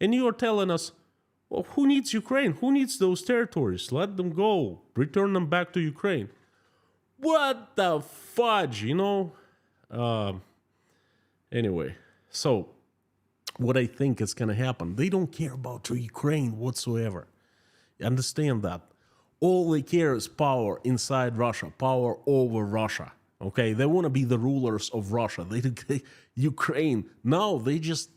and you're telling us, well, who needs Ukraine? Who needs those territories? Let them go. Return them back to Ukraine. What the fudge, you know? Anyway, so what I think is going to happen, they don't care about Ukraine whatsoever. Understand that. All they care is power inside Russia, power over Russia. Okay, they want to be the rulers of Russia. Ukraine, now they just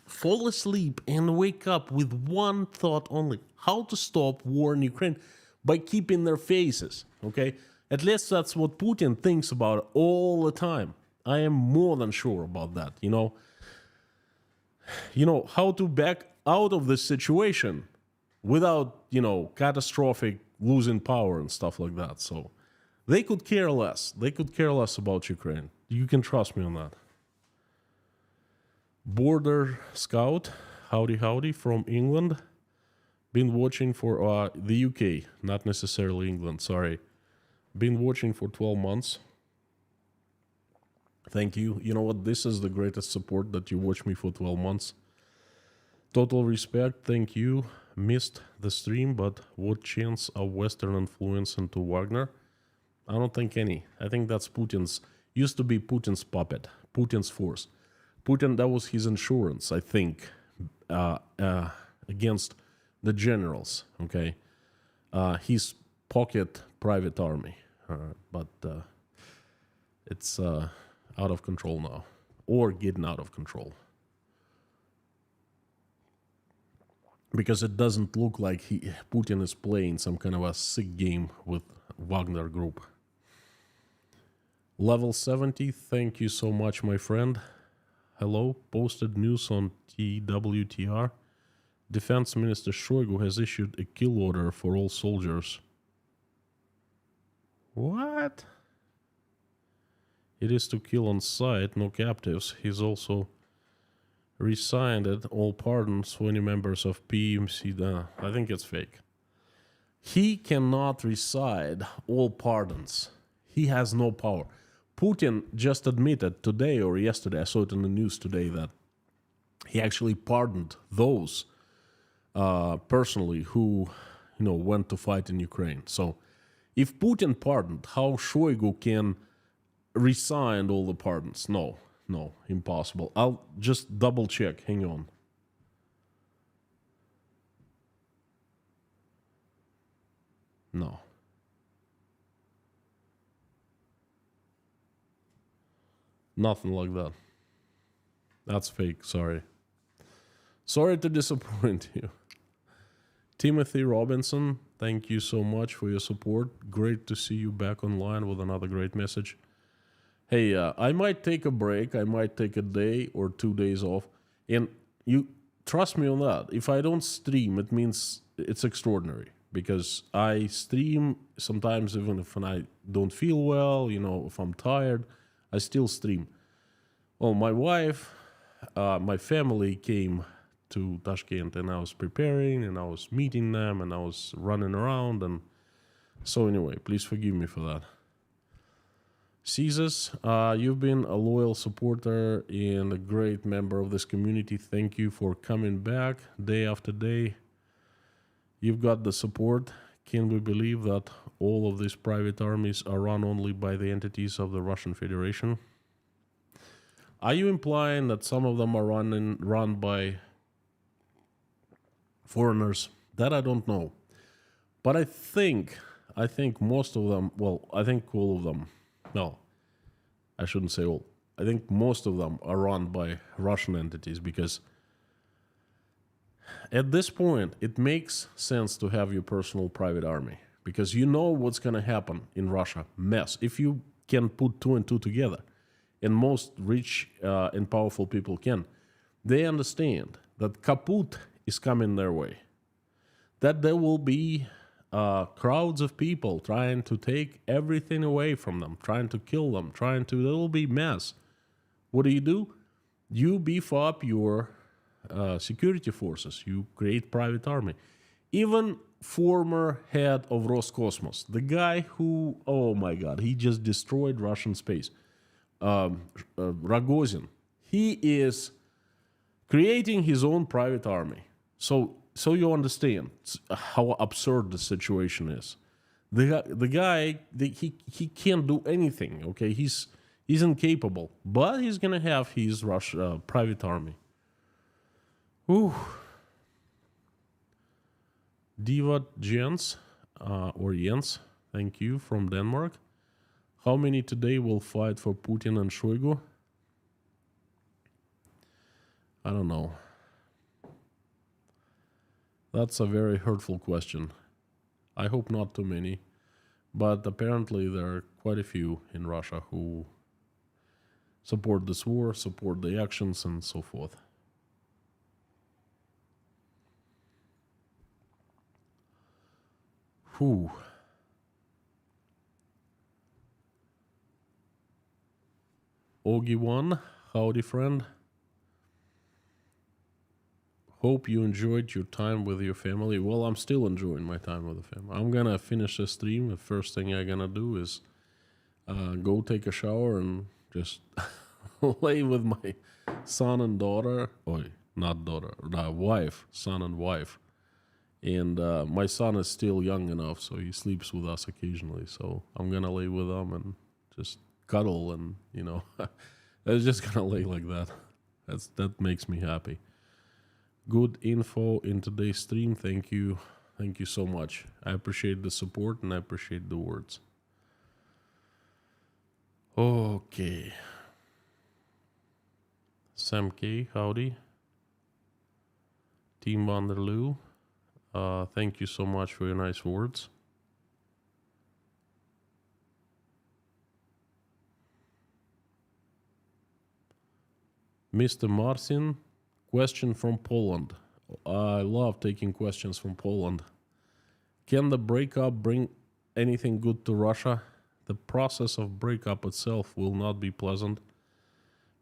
fall asleep and wake up with one thought only: how to stop war in Ukraine by keeping their faces. Okay, at least that's what Putin thinks about all the time. I am more than sure about that. You know how to back out of this situation without, catastrophic losing power and stuff like that. So they could care less. They could care less about Ukraine. You can trust me on that. Border Scout, howdy from England. Been watching for the UK, not necessarily England, sorry. Been watching for 12 months. Thank you. You know what? This is the greatest support, that you watch me for 12 months. Total respect. Thank you. Missed the stream, but what chance of Western influence into Wagner? I don't think any. I think that's used to be Putin's puppet, Putin's force. Putin, that was his insurance, I think, against the generals, okay? His pocket private army, but it's out of control now, or getting out of control. Because it doesn't look like Putin is playing some kind of a sick game with Wagner Group. Level 70, thank you so much, my friend. Hello, posted news on TWTR. Defense Minister Shoigu has issued a kill order for all soldiers. What? It is to kill on sight, no captives. He's also resigned all pardons for any members of PMC. I think it's fake. He cannot rescind all pardons. He has no power. Putin just admitted today or yesterday, I saw it in the news today, that he actually pardoned those personally who, went to fight in Ukraine. So if Putin pardoned, how Shoigu can rescind all the pardons? No, impossible. I'll just double check. Hang on. No. Nothing like that. That's fake, sorry. Sorry to disappoint you. Timothy Robinson, thank you so much for your support. Great to see you back online with another great message. Hey, I might take a break. I might take a day or 2 days off. And you trust me on that. If I don't stream, it means it's extraordinary. Because I stream sometimes even if I don't feel well, if I'm tired, I still stream. Well, my wife, my family came to Tashkent, and I was preparing, and I was meeting them, and I was running around. And so anyway, please forgive me for that. Caesars, you've been a loyal supporter and a great member of this community. Thank you for coming back day after day. You've got the support. Can we believe that all of these private armies are run only by the entities of the Russian Federation? Are you implying that some of them are run by foreigners? That I don't know. But I think most of them, I think all of them, no, I shouldn't say all. I think most of them are run by Russian entities, because at this point, it makes sense to have your personal private army, because you know what's going to happen in Russia. Mess. If you can put 2 and 2 together, and most rich and powerful people can, they understand that kaput is coming their way, that there will be crowds of people trying to take everything away from them, trying to kill them, there will be mess. What do? You beef up your security forces. You create private army. Even former head of Roscosmos, the guy who, oh my God, he just destroyed Russian space, Rogozin, he is creating his own private army. So you understand how absurd the situation is. The guy, he can't do anything. Okay, he's He's incapable, but he's gonna have his private army. Ooh. Diva Jens, or Jens, thank you, from Denmark. How many today will fight for Putin and Shoigu? I don't know. That's a very hurtful question. I hope not too many. But apparently there are quite a few in Russia who support this war, support the actions, and so forth. Whew. Ogi1, howdy friend. Hope you enjoyed your time with your family. Well, I'm still enjoying my time with the family. I'm gonna finish the stream. The first thing I'm gonna do is go take a shower and just lay with my son and daughter. Oh, not daughter, wife, son and wife. And my son is still young enough, so he sleeps with us occasionally. So I'm gonna lay with them and just cuddle, and I was just gonna lay like that. That makes me happy. Good info in today's stream. Thank you so much. I appreciate the support and I appreciate the words. Okay. Sam K, howdy. Team Vanderloo, thank you so much for your nice words. Mr. Marcin, question from Poland. I love taking questions from Poland. Can the breakup bring anything good to Russia? The process of breakup itself will not be pleasant,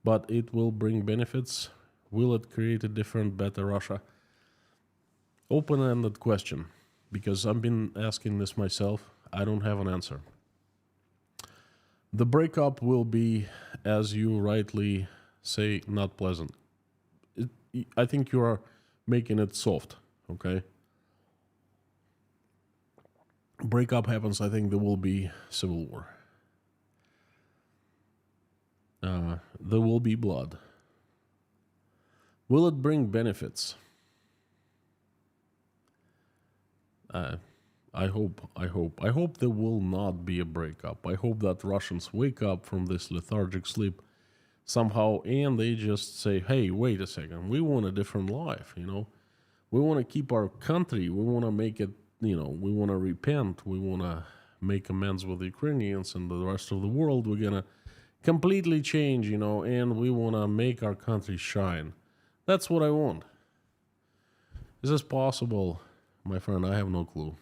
but it will bring benefits. Will it create a different, better Russia? Open-ended question, because I've been asking this myself. I don't have an answer. The breakup will be, as you rightly say, not pleasant. I think you are making it soft, okay? Breakup happens, I think there will be civil war. There will be blood. Will it bring benefits? I hope there will not be a breakup. I hope that Russians wake up from this lethargic sleep somehow, and they just say, hey, wait a second, we want a different life, we want to keep our country, we want to make it, we want to repent, we want to make amends with the Ukrainians and the rest of the world, we're going to completely change, and we want to make our country shine. That's what I want. Is this possible? My friend, I have no clue.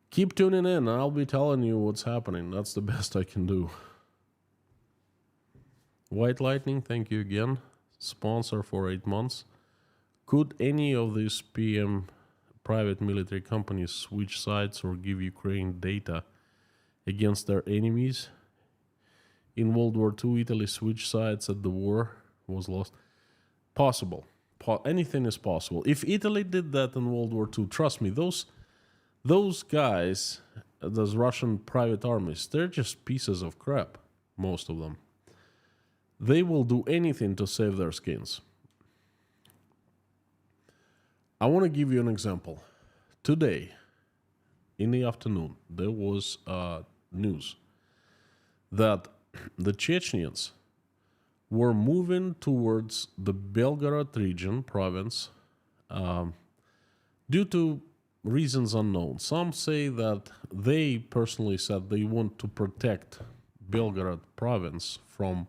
Keep tuning in, I'll be telling you what's happening. That's the best I can do. White Lightning, thank you again. Sponsor for 8 months. Could any of these PM private military companies switch sides or give Ukraine data against their enemies? In World War II, Italy switched sides at the war was lost. Possible. Anything is possible. If Italy did that in World War II, trust me, those guys, those Russian private armies, they're just pieces of crap, most of them. They will do anything to save their skins. I want to give you an example. Today, in the afternoon, there was news that the Chechens were moving towards the Belgorod region, province, due to reasons unknown. Some say that they personally said they want to protect Belgorod province from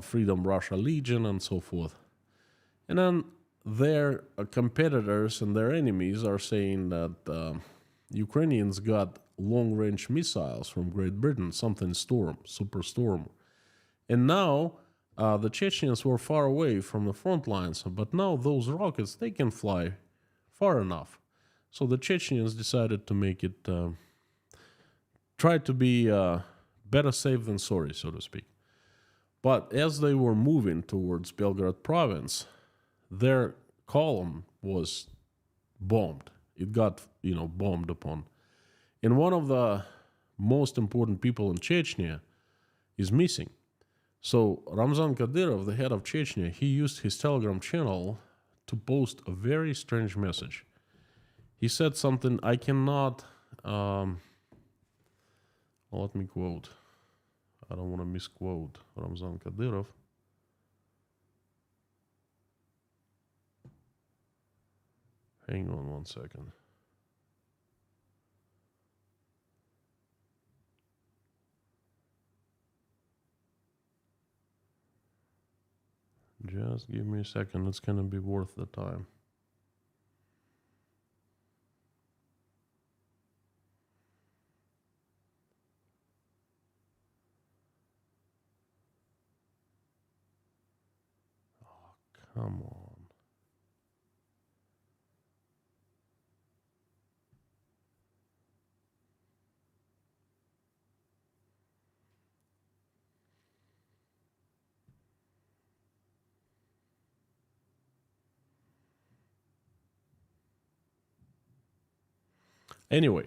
Freedom Russia Legion and so forth. And then their competitors and their enemies are saying that Ukrainians got long-range missiles from Great Britain, something Storm, Super Storm. And now the Chechens were far away from the front lines, but now those rockets, they can fly far enough. So the Chechens decided to make it, try to be better safe than sorry, so to speak. But as they were moving towards Belgorod province, their column was bombed. It got, bombed upon. And one of the most important people in Chechnya is missing. So Ramzan Kadyrov, the head of Chechnya, he used his Telegram channel to post a very strange message. He said something I cannot, let me quote. I don't want to misquote Ramzan Kadyrov. Hang on 1 second. Just give me a second. It's going to be worth the time. Oh, come on. Anyway,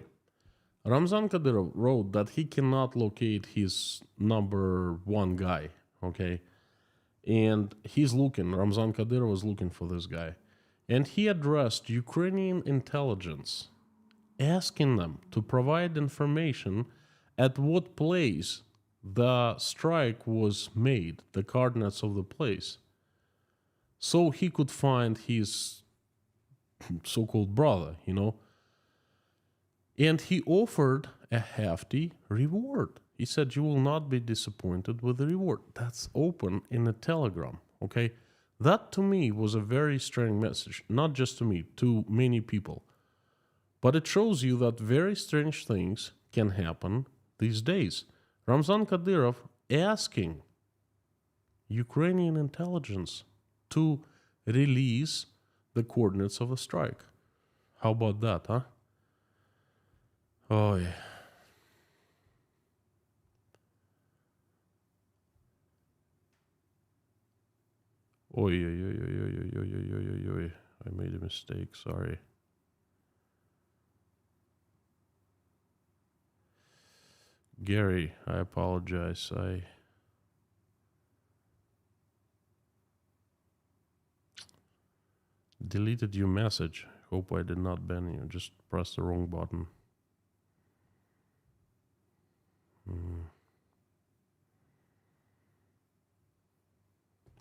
Ramzan Kadyrov wrote that he cannot locate his number one guy, okay? And he's looking, Ramzan Kadyrov was looking for this guy. And he addressed Ukrainian intelligence, asking them to provide information at what place the strike was made, the coordinates of the place, so he could find his so-called brother, you know? And he offered a hefty reward. He said, you will not be disappointed with the reward. That's open in a telegram, okay? That to me was a very strange message, not just to me, to many people. But it shows you that very strange things can happen these days. Ramzan Kadyrov asking Ukrainian intelligence to release the coordinates of a strike. How about that, huh? Oh, yeah. Oy, oy, oy, oy, oy, oy, oy, oy, oy, oy. I made a mistake, sorry. Gary, I apologize. I deleted your message. Hope I did not ban you. Just pressed the wrong button.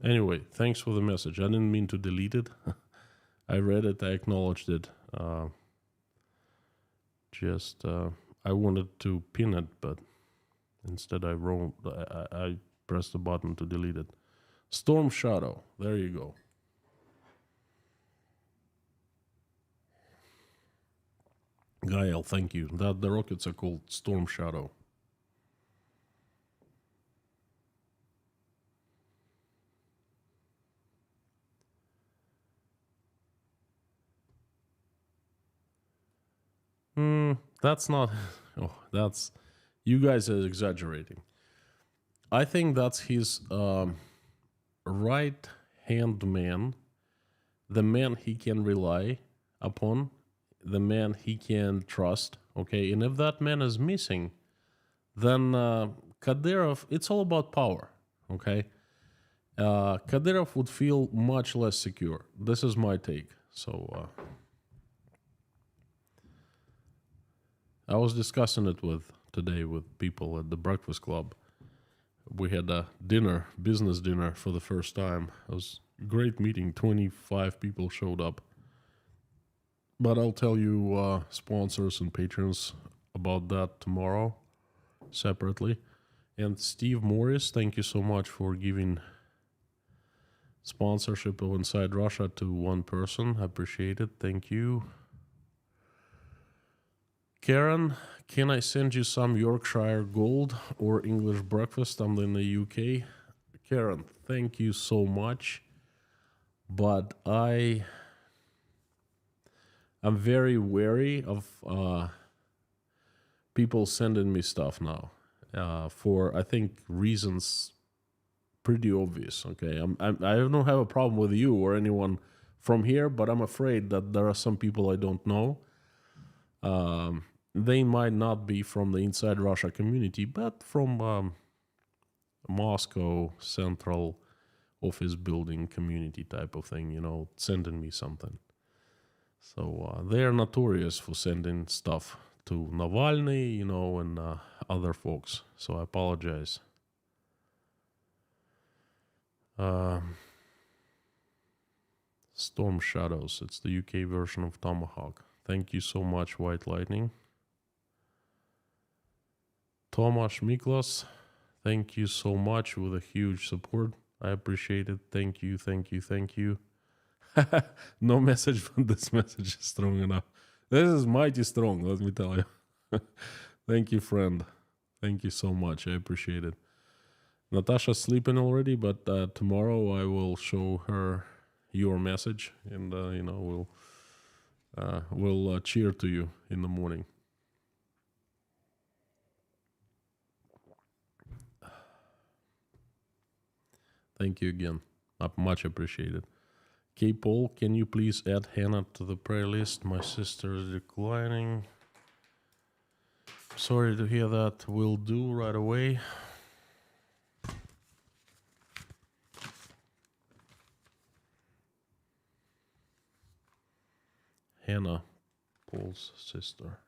Anyway, thanks for the message. I didn't mean to delete it. I read it, I acknowledged it. I wanted to pin it, but instead I pressed the button to delete it. Storm Shadow, there you go. Gael, thank you. The rockets are called Storm Shadow. That's not... Oh, that's... You guys are exaggerating. I think that's his right-hand man, the man he can rely upon, the man he can trust, okay? And if that man is missing, then Kadyrov, it's all about power, okay? Kadyrov would feel much less secure. This is my take. So I was discussing it today with people at the Breakfast Club. We had a dinner, business dinner for the first time. It was a great meeting. 25 people showed up. But I'll tell you sponsors and patrons about that tomorrow separately. And Steve Morris, thank you so much for giving sponsorship of Inside Russia to one person. I appreciate it. Thank you. Karen, can I send you some Yorkshire Gold or English breakfast? I'm in the UK. Karen, thank you so much. But I'm very wary of people sending me stuff now for, I think, reasons pretty obvious, okay? I don't have a problem with you or anyone from here, but I'm afraid that there are some people I don't know they might not be from the inside Russia community, but from Moscow central office building community type of thing, sending me something. So they're notorious for sending stuff to Navalny, and other folks. So I apologize. Storm Shadows. It's the UK version of Tomahawk. Thank you so much, White Lightning. Tomasz Miklos, thank you so much with a huge support. I appreciate it. Thank you, thank you, thank you. No message, but this message is strong enough. This is mighty strong, let me tell you. Thank you, friend. Thank you so much. I appreciate it. Natasha's sleeping already, but tomorrow I will show her your message, and we'll cheer to you in the morning. Thank you again. Much appreciated. K. Paul, can you please add Hannah to the prayer list? My sister is declining. Sorry to hear that. Will do right away. Hannah, Paul's sister.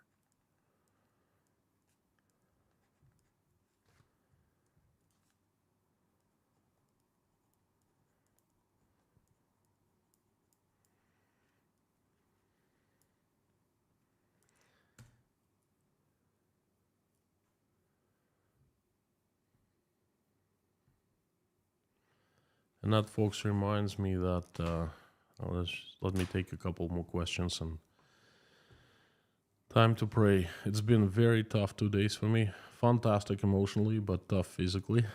And that, folks, reminds me that let me take a couple more questions and time to pray. It's been very tough 2 days for me. Fantastic emotionally, but tough physically.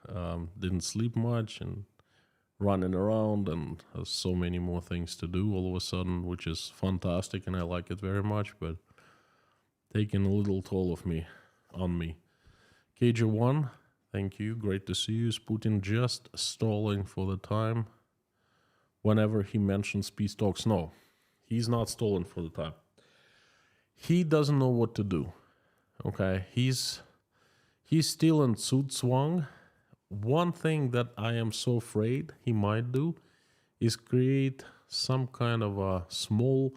Didn't sleep much and running around, and has so many more things to do all of a sudden, which is fantastic, and I like it very much, but taking a little toll on me. KJ1, thank you. Great to see you. Is Putin just stalling for the time whenever he mentions peace talks? No, he's not stalling for the time. He doesn't know what to do. Okay, he's still in Zugzwang. One thing that I am so afraid he might do is create some kind of a small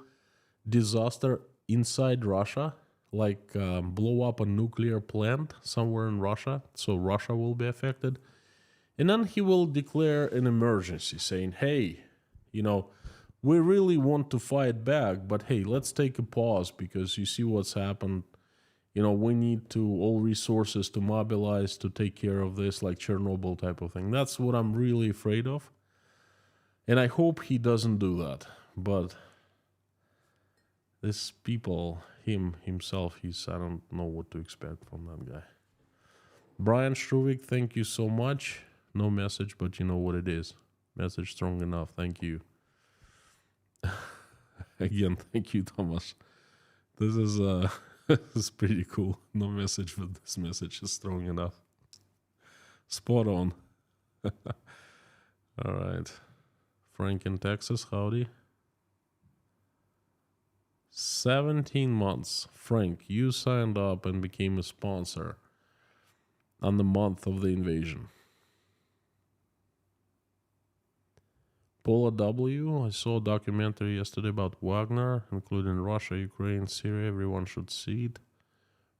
disaster inside Russia, like blow up a nuclear plant somewhere in Russia, so Russia will be affected. And then he will declare an emergency saying, hey, we really want to fight back, but hey, let's take a pause because you see what's happened. We need all resources to mobilize to take care of this, like Chernobyl type of thing. That's what I'm really afraid of. And I hope he doesn't do that. But this people, himself, I don't know what to expect from that guy. Brian Struvik, thank you so much. No message, but you know what it is. Message strong enough. Thank you. Again, thank you, Thomas. This is this is pretty cool. No message, but this message is strong enough. Spot on. All right. Frank in Texas, howdy. 17 months. Frank, you signed up and became a sponsor on the month of the invasion. Paula W. I saw a documentary yesterday about Wagner, including Russia, Ukraine, Syria. Everyone should see it.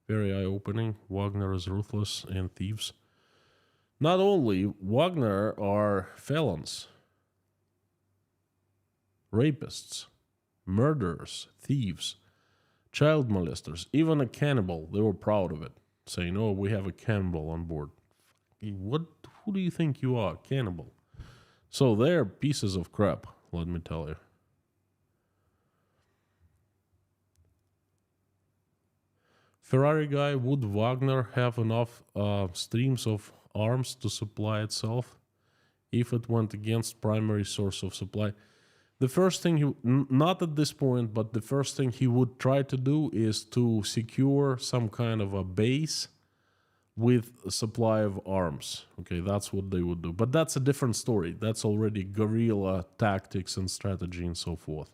Very eye-opening. Wagner is ruthless and thieves. Not only Wagner are felons, rapists, murderers, thieves, child molesters, even a cannibal. They were proud of it, saying, "Oh, we have a cannibal on board." Who do you think you are, cannibal? So they're pieces of crap, let me tell you. Ferrari guy, would Wagner have enough streams of arms to supply itself if it went against primary source of supply? The first thing not at this point, but the first thing he would try to do is to secure some kind of a base with a supply of arms. Okay, that's what they would do. But that's a different story. That's already guerrilla tactics and strategy and so forth.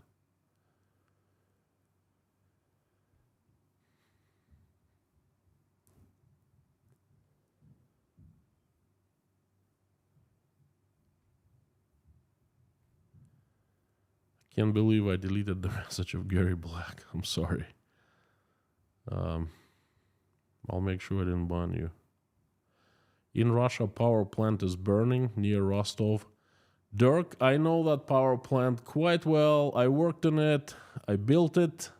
Can't believe I deleted the message of Gary Black. I'm sorry. I'll make sure I didn't ban you. In Russia, power plant is burning near Rostov. Dirk, I know that power plant quite well. I worked in it. I built it.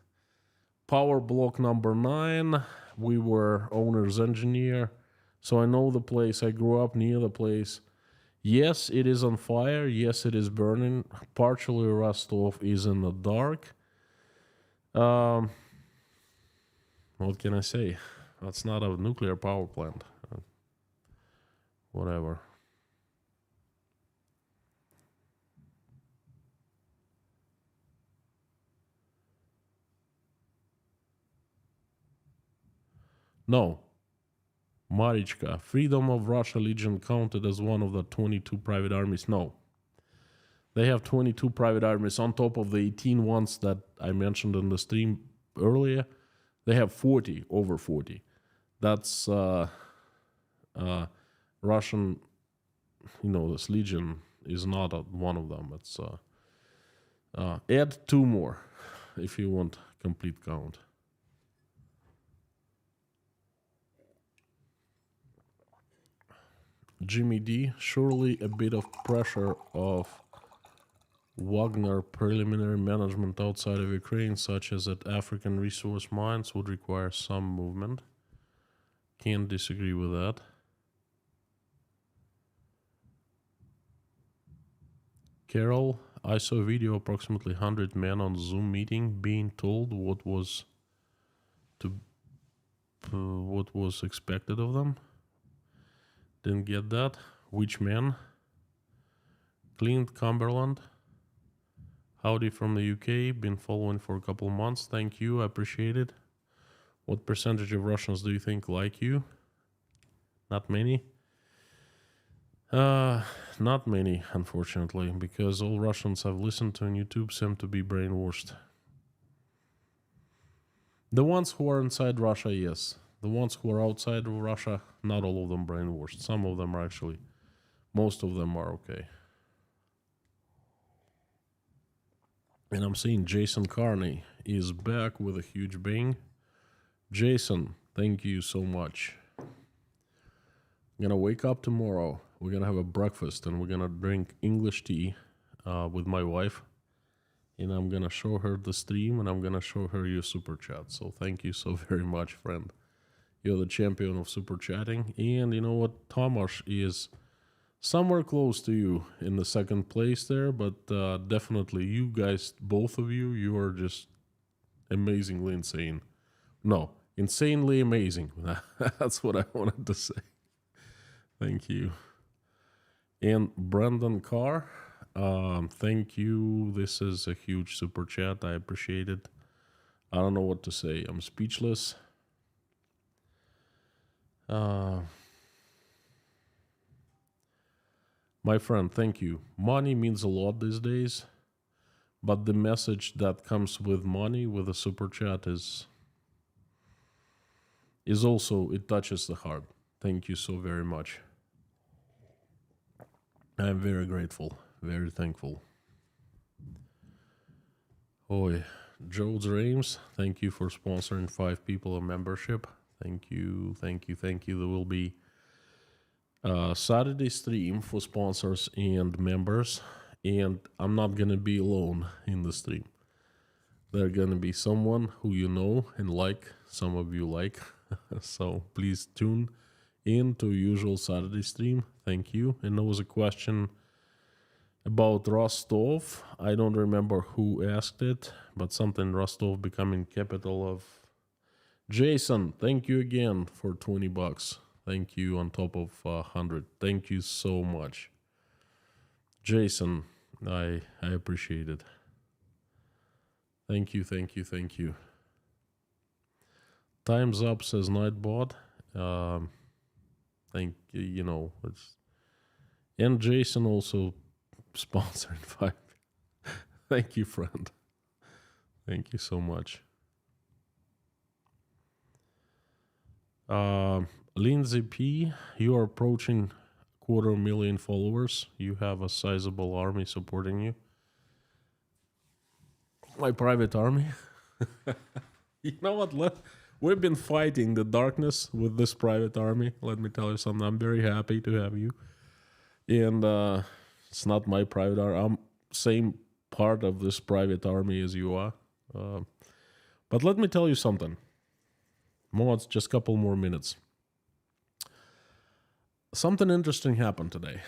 Power block number 9. We were owner's engineer. So I know the place. I grew up near the place. Yes, it is on fire. Yes, it is burning. Partially Rostov is in the dark. What can I say? That's not a nuclear power plant. Whatever. No. Marichka, Freedom of Russia Legion counted as one of the 22 private armies. No. They have 22 private armies on top of the 18 ones that I mentioned in the stream earlier. They have 40, over 40. That's Russian, this Legion is not one of them. It's add 2 more if you want complete count. Jimmy D, surely a bit of pressure of Wagner preliminary management outside of Ukraine, such as at African resource mines, would require some movement. Can't disagree with that. Carol, I saw a video approximately 100 men on Zoom meeting being told what was expected of them. Didn't get that. Which man? Clint Cumberland. Howdy from the UK. Been following for a couple months. Thank you. I appreciate it. What percentage of Russians do you think like you? Not many. Not many, unfortunately, because all Russians I've listened to on YouTube seem to be brainwashed. The ones who are inside Russia, yes. The ones who are outside of Russia, not all of them brainwashed. Some of them are actually, most of them are okay. And I'm seeing Jason Carney is back with a huge bang. Jason, thank you so much. I'm gonna wake up tomorrow. We're gonna have a breakfast and we're gonna drink English tea with my wife. And I'm gonna show her the stream and I'm gonna show her your super chat. So thank you so very much, friend. You're the champion of super chatting. And you know what? Tomasz is somewhere close to you in the second place there, but definitely you guys, both of you, you are just amazingly insane. No, insanely amazing. That's what I wanted to say. Thank you. And Brandon Carr, thank you. This is a huge super chat. I appreciate it. I don't know what to say. I'm speechless. My friend, thank you. Money means a lot these days, but the message that comes with money, with a super chat, is also, it touches the heart. Thank you so very much. I'm very grateful, very thankful. Oi, Joe James, thank you for sponsoring 5 people a membership. Thank you, thank you, thank you. There will be a Saturday stream for sponsors and members, and I'm not gonna be alone in the stream. There's gonna be someone who you know and like, some of you like, so please tune in to usual Saturday stream. Thank you. And there was a question about Rostov. I don't remember who asked it, but something Rostov becoming capital of. Jason, thank you again for 20 bucks. Thank you on top of 100. Thank you so much. Jason, I appreciate it. Thank you, thank you, thank you. Time's up, says Nightbot. Thank you, it's... And Jason also sponsored 5. Thank you, friend. Thank you so much. Lindsay P, you are approaching 250,000 followers. You have a sizable army supporting you. My private army. You know what? We've been fighting the darkness with this private army. Let me tell you something. I'm very happy to have you. And it's not my private army. I'm same part of this private army as you are. But let me tell you something. It's just a couple more minutes. Something interesting happened today.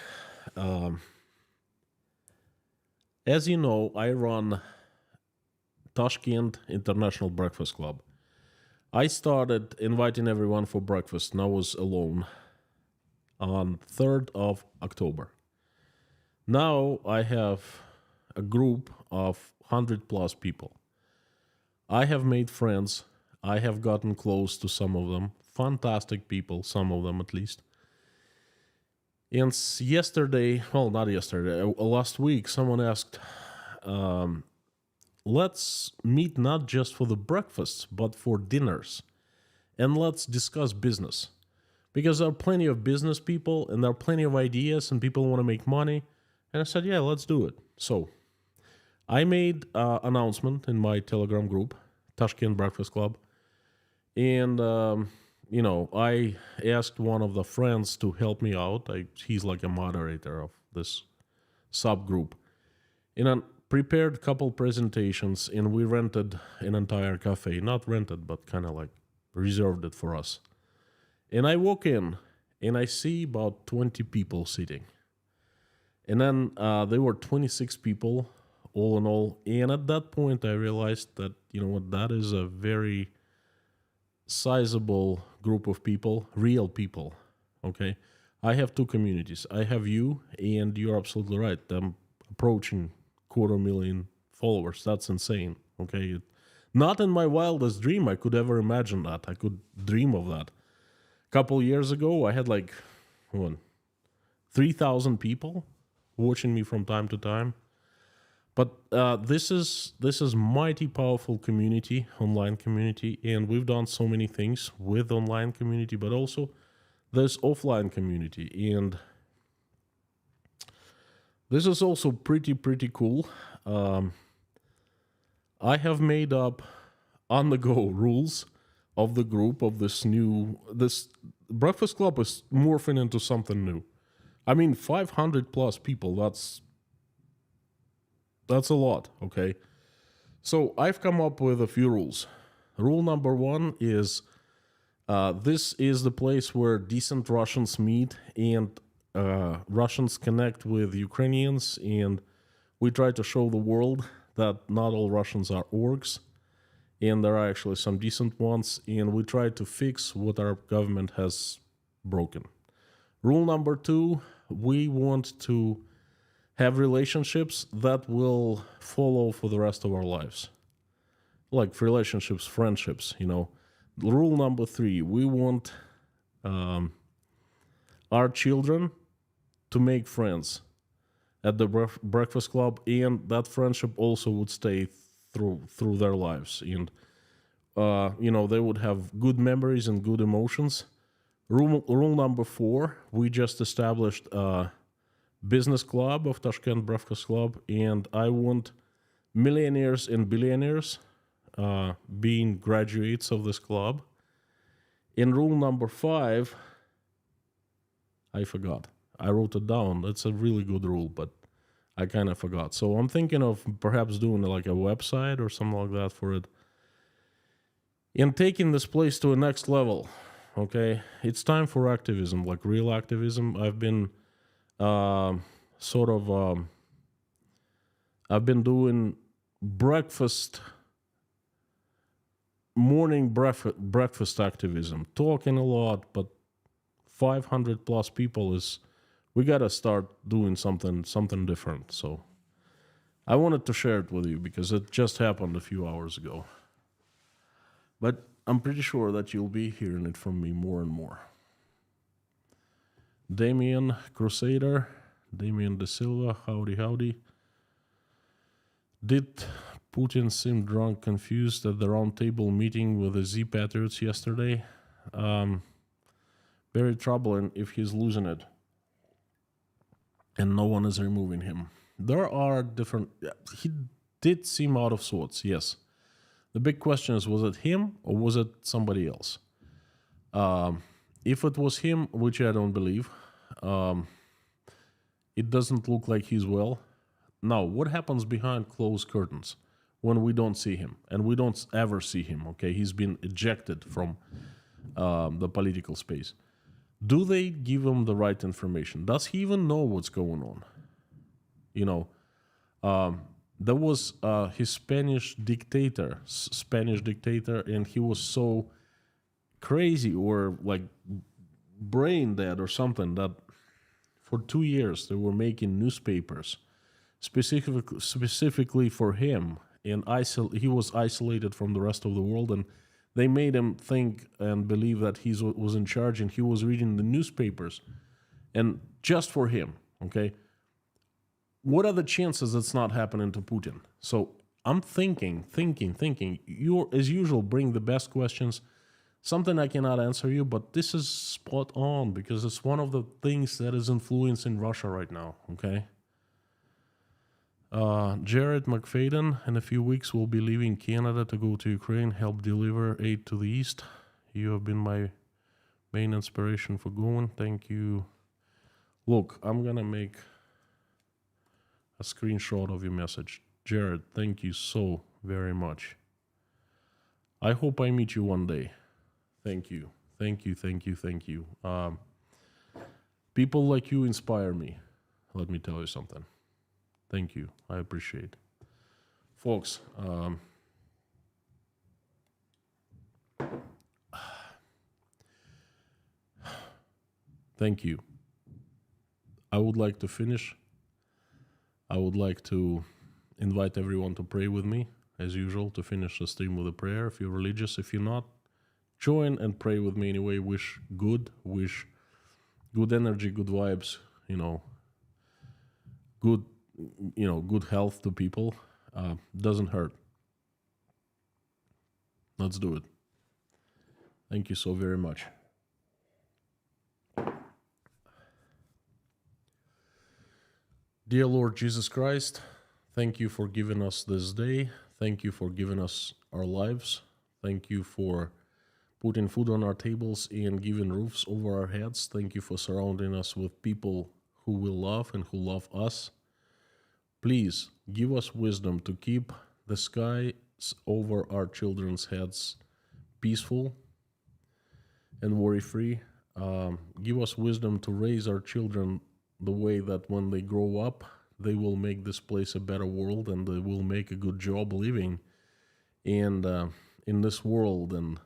As you know, I run Tashkent International Breakfast Club. I started inviting everyone for breakfast, and I was alone on 3rd of October. Now I have a group of 100 plus people. I have made friends. I have gotten close to some of them. Fantastic people, some of them at least. And last week, someone asked, let's meet not just for the breakfasts, but for dinners. And let's discuss business. Because there are plenty of business people, and there are plenty of ideas, and people want to make money. And I said, yeah, let's do it. So I made an announcement in my Telegram group, Tashkent Breakfast Club. And, I asked one of the friends to help me out. He's like a moderator of this subgroup. And I prepared a couple presentations, and we rented an entire cafe. Not rented, but kind of like reserved it for us. And I walk in, and I see about 20 people sitting. And then there were 26 people, all in all. And at that point, I realized that, that is a very sizable group of people, real people, okay? I have two communities. I have you, and you're absolutely right. I'm approaching 250,000 followers. That's insane, okay? Not in my wildest dream I could ever imagine that. I could dream of that. A couple years ago, I had 3,000 people watching me from time to time. But this is mighty powerful community, online community, and we've done so many things with online community, but also there's offline community, and this is also pretty cool. I have made up on-the-go rules of the group of this Breakfast Club is morphing into something new. I mean, 500 plus people, that's a lot, okay? So I've come up with a few rules. Rule number 1 is this is the place where decent Russians meet and Russians connect with Ukrainians, and we try to show the world that not all Russians are orcs, and there are actually some decent ones, and we try to fix what our government has broken. Rule number 2, we want to have relationships that will follow for the rest of our lives. Like relationships, friendships, Rule number 3, we want our children to make friends at the Breakfast Club, and that friendship also would stay through their lives. And, they would have good memories and good emotions. Rule number 4, we just established business club of Tashkent Breakfast Club, and I want millionaires and billionaires being graduates of this club. In rule number 5, I forgot. I wrote it down. It's a really good rule, but I kind of forgot. So I'm thinking of perhaps doing like a website or something like that for it. And taking this place to a next level, okay? It's time for activism, like real activism. I've been I've been doing morning breakfast activism, talking a lot, but 500 plus people we got to start doing something different. So I wanted to share it with you because it just happened a few hours ago. But I'm pretty sure that you'll be hearing it from me more and more. Damien Crusader, Damien De Silva, howdy. Did Putin seem drunk, confused at the roundtable meeting with the Z Patriots yesterday? Very troubling if he's losing it and no one is removing him. There are different... did seem out of sorts, yes. The big question is, was it him or was it somebody else? If it was him, which I don't believe, it doesn't look like he's well. Now, what happens behind closed curtains when we don't see him? And we don't ever see him, okay? He's been ejected from the political space. Do they give him the right information? Does he even know what's going on? You know, there was his Spanish dictator, and he was so crazy or like brain dead or something that for 2 years they were making newspapers specifically for him, and he was isolated from the rest of the world, and they made him think and believe that he was in charge, and he was reading the newspapers, and just for him, okay? What are the chances that's not happening to Putin? So I'm thinking. You, as usual, bring the best questions. Something I cannot answer you, but this is spot on because it's one of the things that is influencing Russia right now, okay? Jared McFadden, in a few weeks, will be leaving Canada to go to Ukraine, help deliver aid to the East. You have been my main inspiration for going. Thank you. Look, I'm going to make a screenshot of your message. Jared, thank you so very much. I hope I meet you one day. Thank you. People like you inspire me. Let me tell you something. Thank you. I appreciate. Folks, thank you. I would like to finish. I would like to invite everyone to pray with me, as usual, to finish the stream with a prayer. If you're religious, if you're not, join and pray with me anyway. Wish good energy, good vibes, good health to people. Doesn't hurt. Let's do it. Thank you so very much. Dear Lord Jesus Christ, thank you for giving us this day. Thank you for giving us our lives. Thank you for putting food on our tables and giving roofs over our heads. Thank you for surrounding us with people who will love and who love us. Please give us wisdom to keep the skies over our children's heads peaceful and worry-free. Give us wisdom to raise our children the way that when they grow up, they will make this place a better world and they will make a good job living and in this world and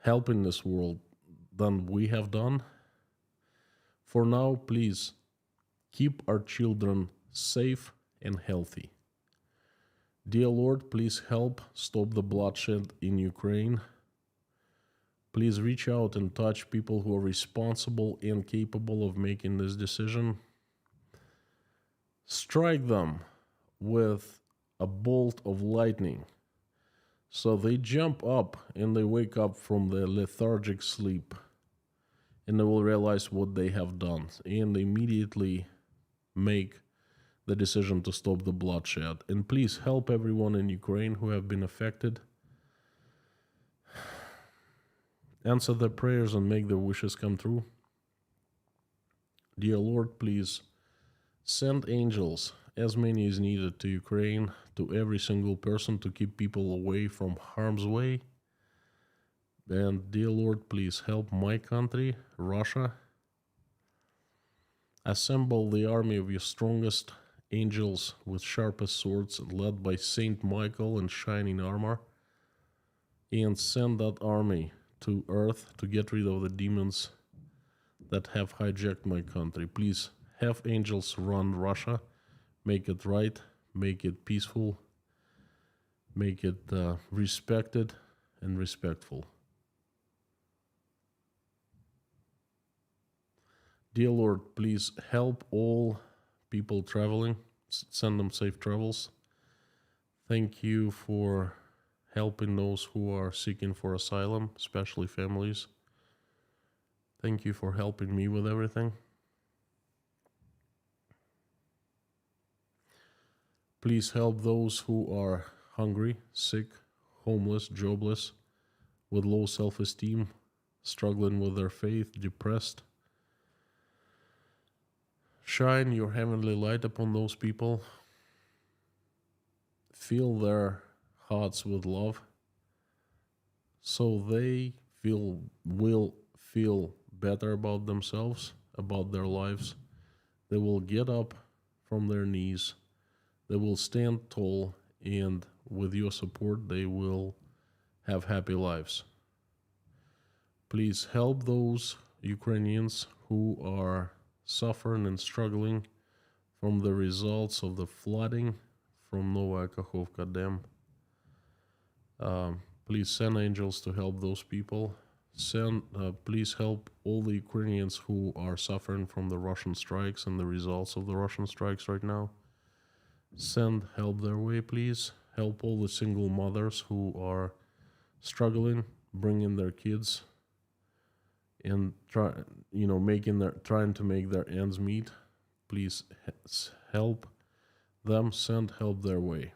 helping this world than we have done. For now, please keep our children safe and healthy. Dear Lord, please help stop the bloodshed in Ukraine. Please reach out and touch people who are responsible and capable of making this decision. Strike them with a bolt of lightning so they jump up and they wake up from their lethargic sleep and they will realize what they have done and immediately make the decision to stop the bloodshed. And please help everyone in Ukraine who have been affected. Answer their prayers and make their wishes come true. Dear Lord, please send angels, as many as needed, to Ukraine, to every single person to keep people away from harm's way. And dear Lord, please help my country, Russia. Assemble the army of your strongest angels with sharpest swords, led by Saint Michael in shining armor, and send that army to Earth to get rid of the demons that have hijacked my country. Please have angels run Russia, make it right, make it peaceful, make it respected and respectful. Dear Lord, please help all people traveling, send them safe travels. Thank you for helping those who are seeking for asylum, especially families. Thank you for helping me with everything. Please help those who are hungry, sick, homeless, jobless, with low self-esteem, struggling with their faith, depressed. Shine your heavenly light upon those people. Fill their hearts with love so they will feel better about themselves, about their lives. They will get up from their knees. They will stand tall, and with your support, they will have happy lives. Please help those Ukrainians who are suffering and struggling from the results of the flooding from Novaya Kakhovka Dam. Please send angels to help those people. Please help all the Ukrainians who are suffering from the Russian strikes and the results of the Russian strikes right now. Send help their way, please. Help all the single mothers who are struggling, bringing their kids, and trying to make their ends meet. Please help them. Send help their way.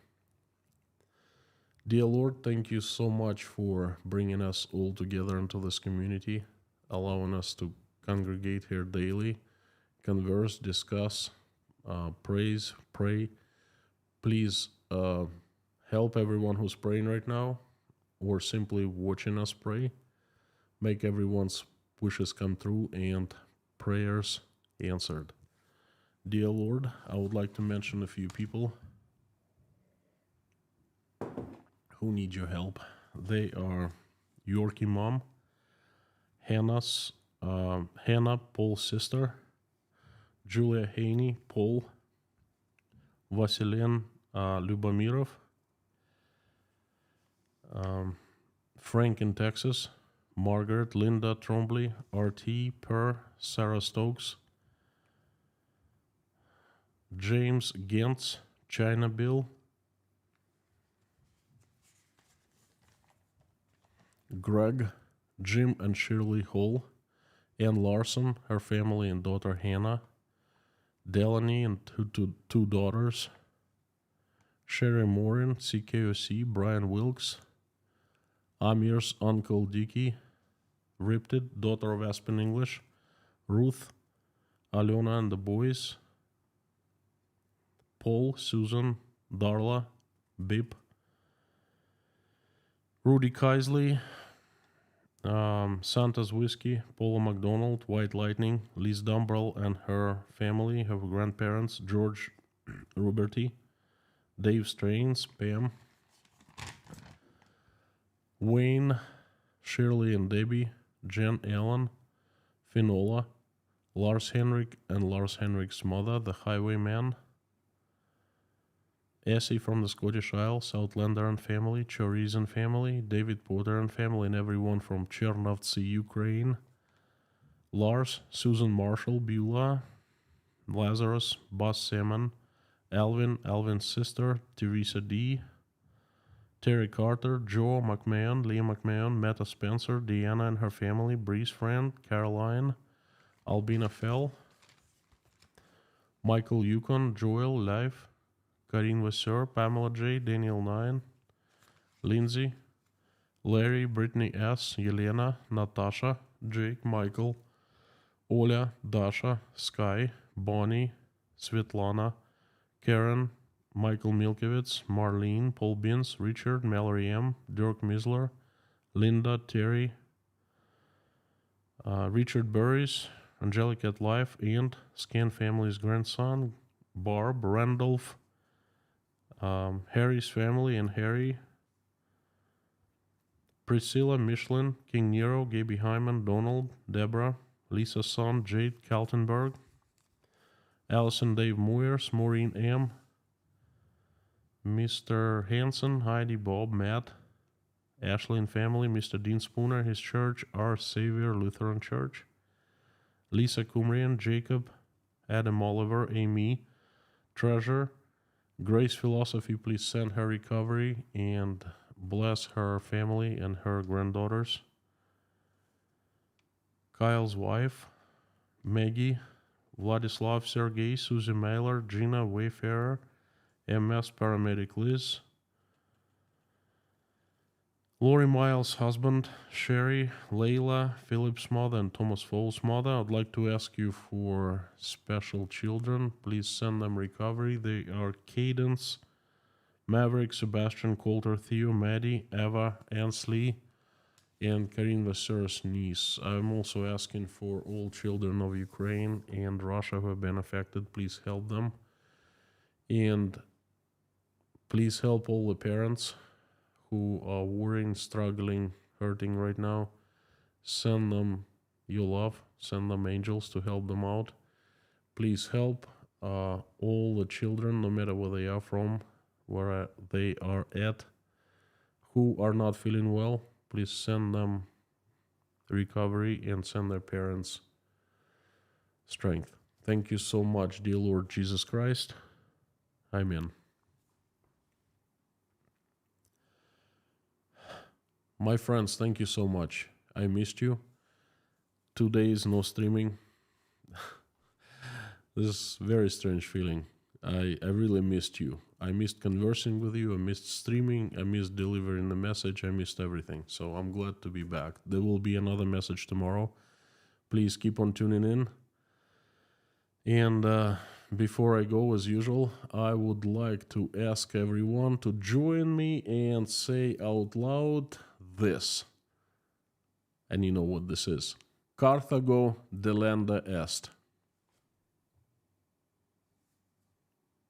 Dear Lord, thank you so much for bringing us all together into this community, allowing us to congregate here daily, converse, discuss, pray. Please help everyone who's praying right now or simply watching us pray. Make everyone's wishes come true and prayers answered. Dear Lord, I would like to mention a few people who need your help. They are Yorkie mom, Hannah, Paul's sister, Julia Haney, Paul, Vasilin Lubomirov, Frank in Texas, Margaret, Linda Trombley, RT, Per, Sarah Stokes, James Gentz, China Bill, Greg, Jim and Shirley Hall, Ann Larson, her family and daughter Hannah, Delaney and two daughters, Sherry Morin, CKOC, Brian Wilkes, Amir's uncle Dicky, Ripted, daughter of Aspen English, Ruth, Alona and the boys, Paul, Susan, Darla, Bip, Rudy Kaisley, Santa's Whiskey, Paula McDonald, White Lightning, Liz Dumbrell and her family, her grandparents, George Ruberty, Dave Strains, Pam, Wayne, Shirley and Debbie, Jen Allen, Finola, Lars Henrik and Lars Henrik's mother, the Highwayman, Essie from the Scottish Isles, Outlander and family, Choriz and family, David Porter and family, and everyone from Chernovtsi, Ukraine, Lars, Susan Marshall, Beulah, Lazarus, Buzz Salmon, Alvin, Alvin's sister, Teresa D., Terry Carter, Joe McMahon, Leah McMahon, Meta Spencer, Deanna and her family, Breeze Friend, Caroline, Albina Fell, Michael Yukon, Joel, Life, Karine Vasseur, Pamela J., Daniel 9, Lindsay, Larry, Brittany S., Yelena, Natasha, Jake, Michael, Oля, Dasha, Sky, Bonnie, Svetlana, Karen, Michael Milkowitz, Marlene, Paul Bins, Richard, Mallory M., Dirk Misler, Linda, Terry, Richard Burris, Angelica at Life, and Scan Family's grandson, Barb, Randolph, Harry's family and Harry, Priscilla, Michelin, King Nero, Gaby Hyman, Donald, Deborah, Lisa's son, Jade Kaltenberg, Allison Dave Moyers, Maureen M., Mr. Hanson, Heidi, Bob, Matt, Ashley and family, Mr. Dean Spooner, his church, Our Savior Lutheran Church, Lisa Kumrian, Jacob, Adam Oliver, Amy, Treasure, Grace Philosophy, please send her recovery and bless her family and her granddaughters. Kyle's wife, Maggie, Vladislav, Sergey, Susie Mailer, Gina Wayfarer, MS paramedic Liz, Lori Miles' husband, Sherry, Layla, Philip's mother, and Thomas Fowles' mother. I'd like to ask you for special children. Please send them recovery. They are Cadence, Maverick, Sebastian, Coulter, Theo, Maddie, Eva, Ansley, and Karin Vassera's niece. I'm also asking for all children of Ukraine and Russia who have been affected. Please help them. And please help all the parents who are worrying, struggling, hurting right now. Send them your love. Send them angels to help them out. Please help all the children, no matter where they are from, where they are at, who are not feeling well. Please send them recovery and send their parents strength. Thank you so much, dear Lord Jesus Christ. Amen. My friends, thank you so much. I missed you. 2 days no streaming. This is a very strange feeling. I really missed you. I missed conversing with you. I missed streaming. I missed delivering the message. I missed everything. So I'm glad to be back. There will be another message tomorrow. Please keep on tuning in. And before I go, as usual, I would like to ask everyone to join me and say out loud this. And you know what this is. Carthago delenda est.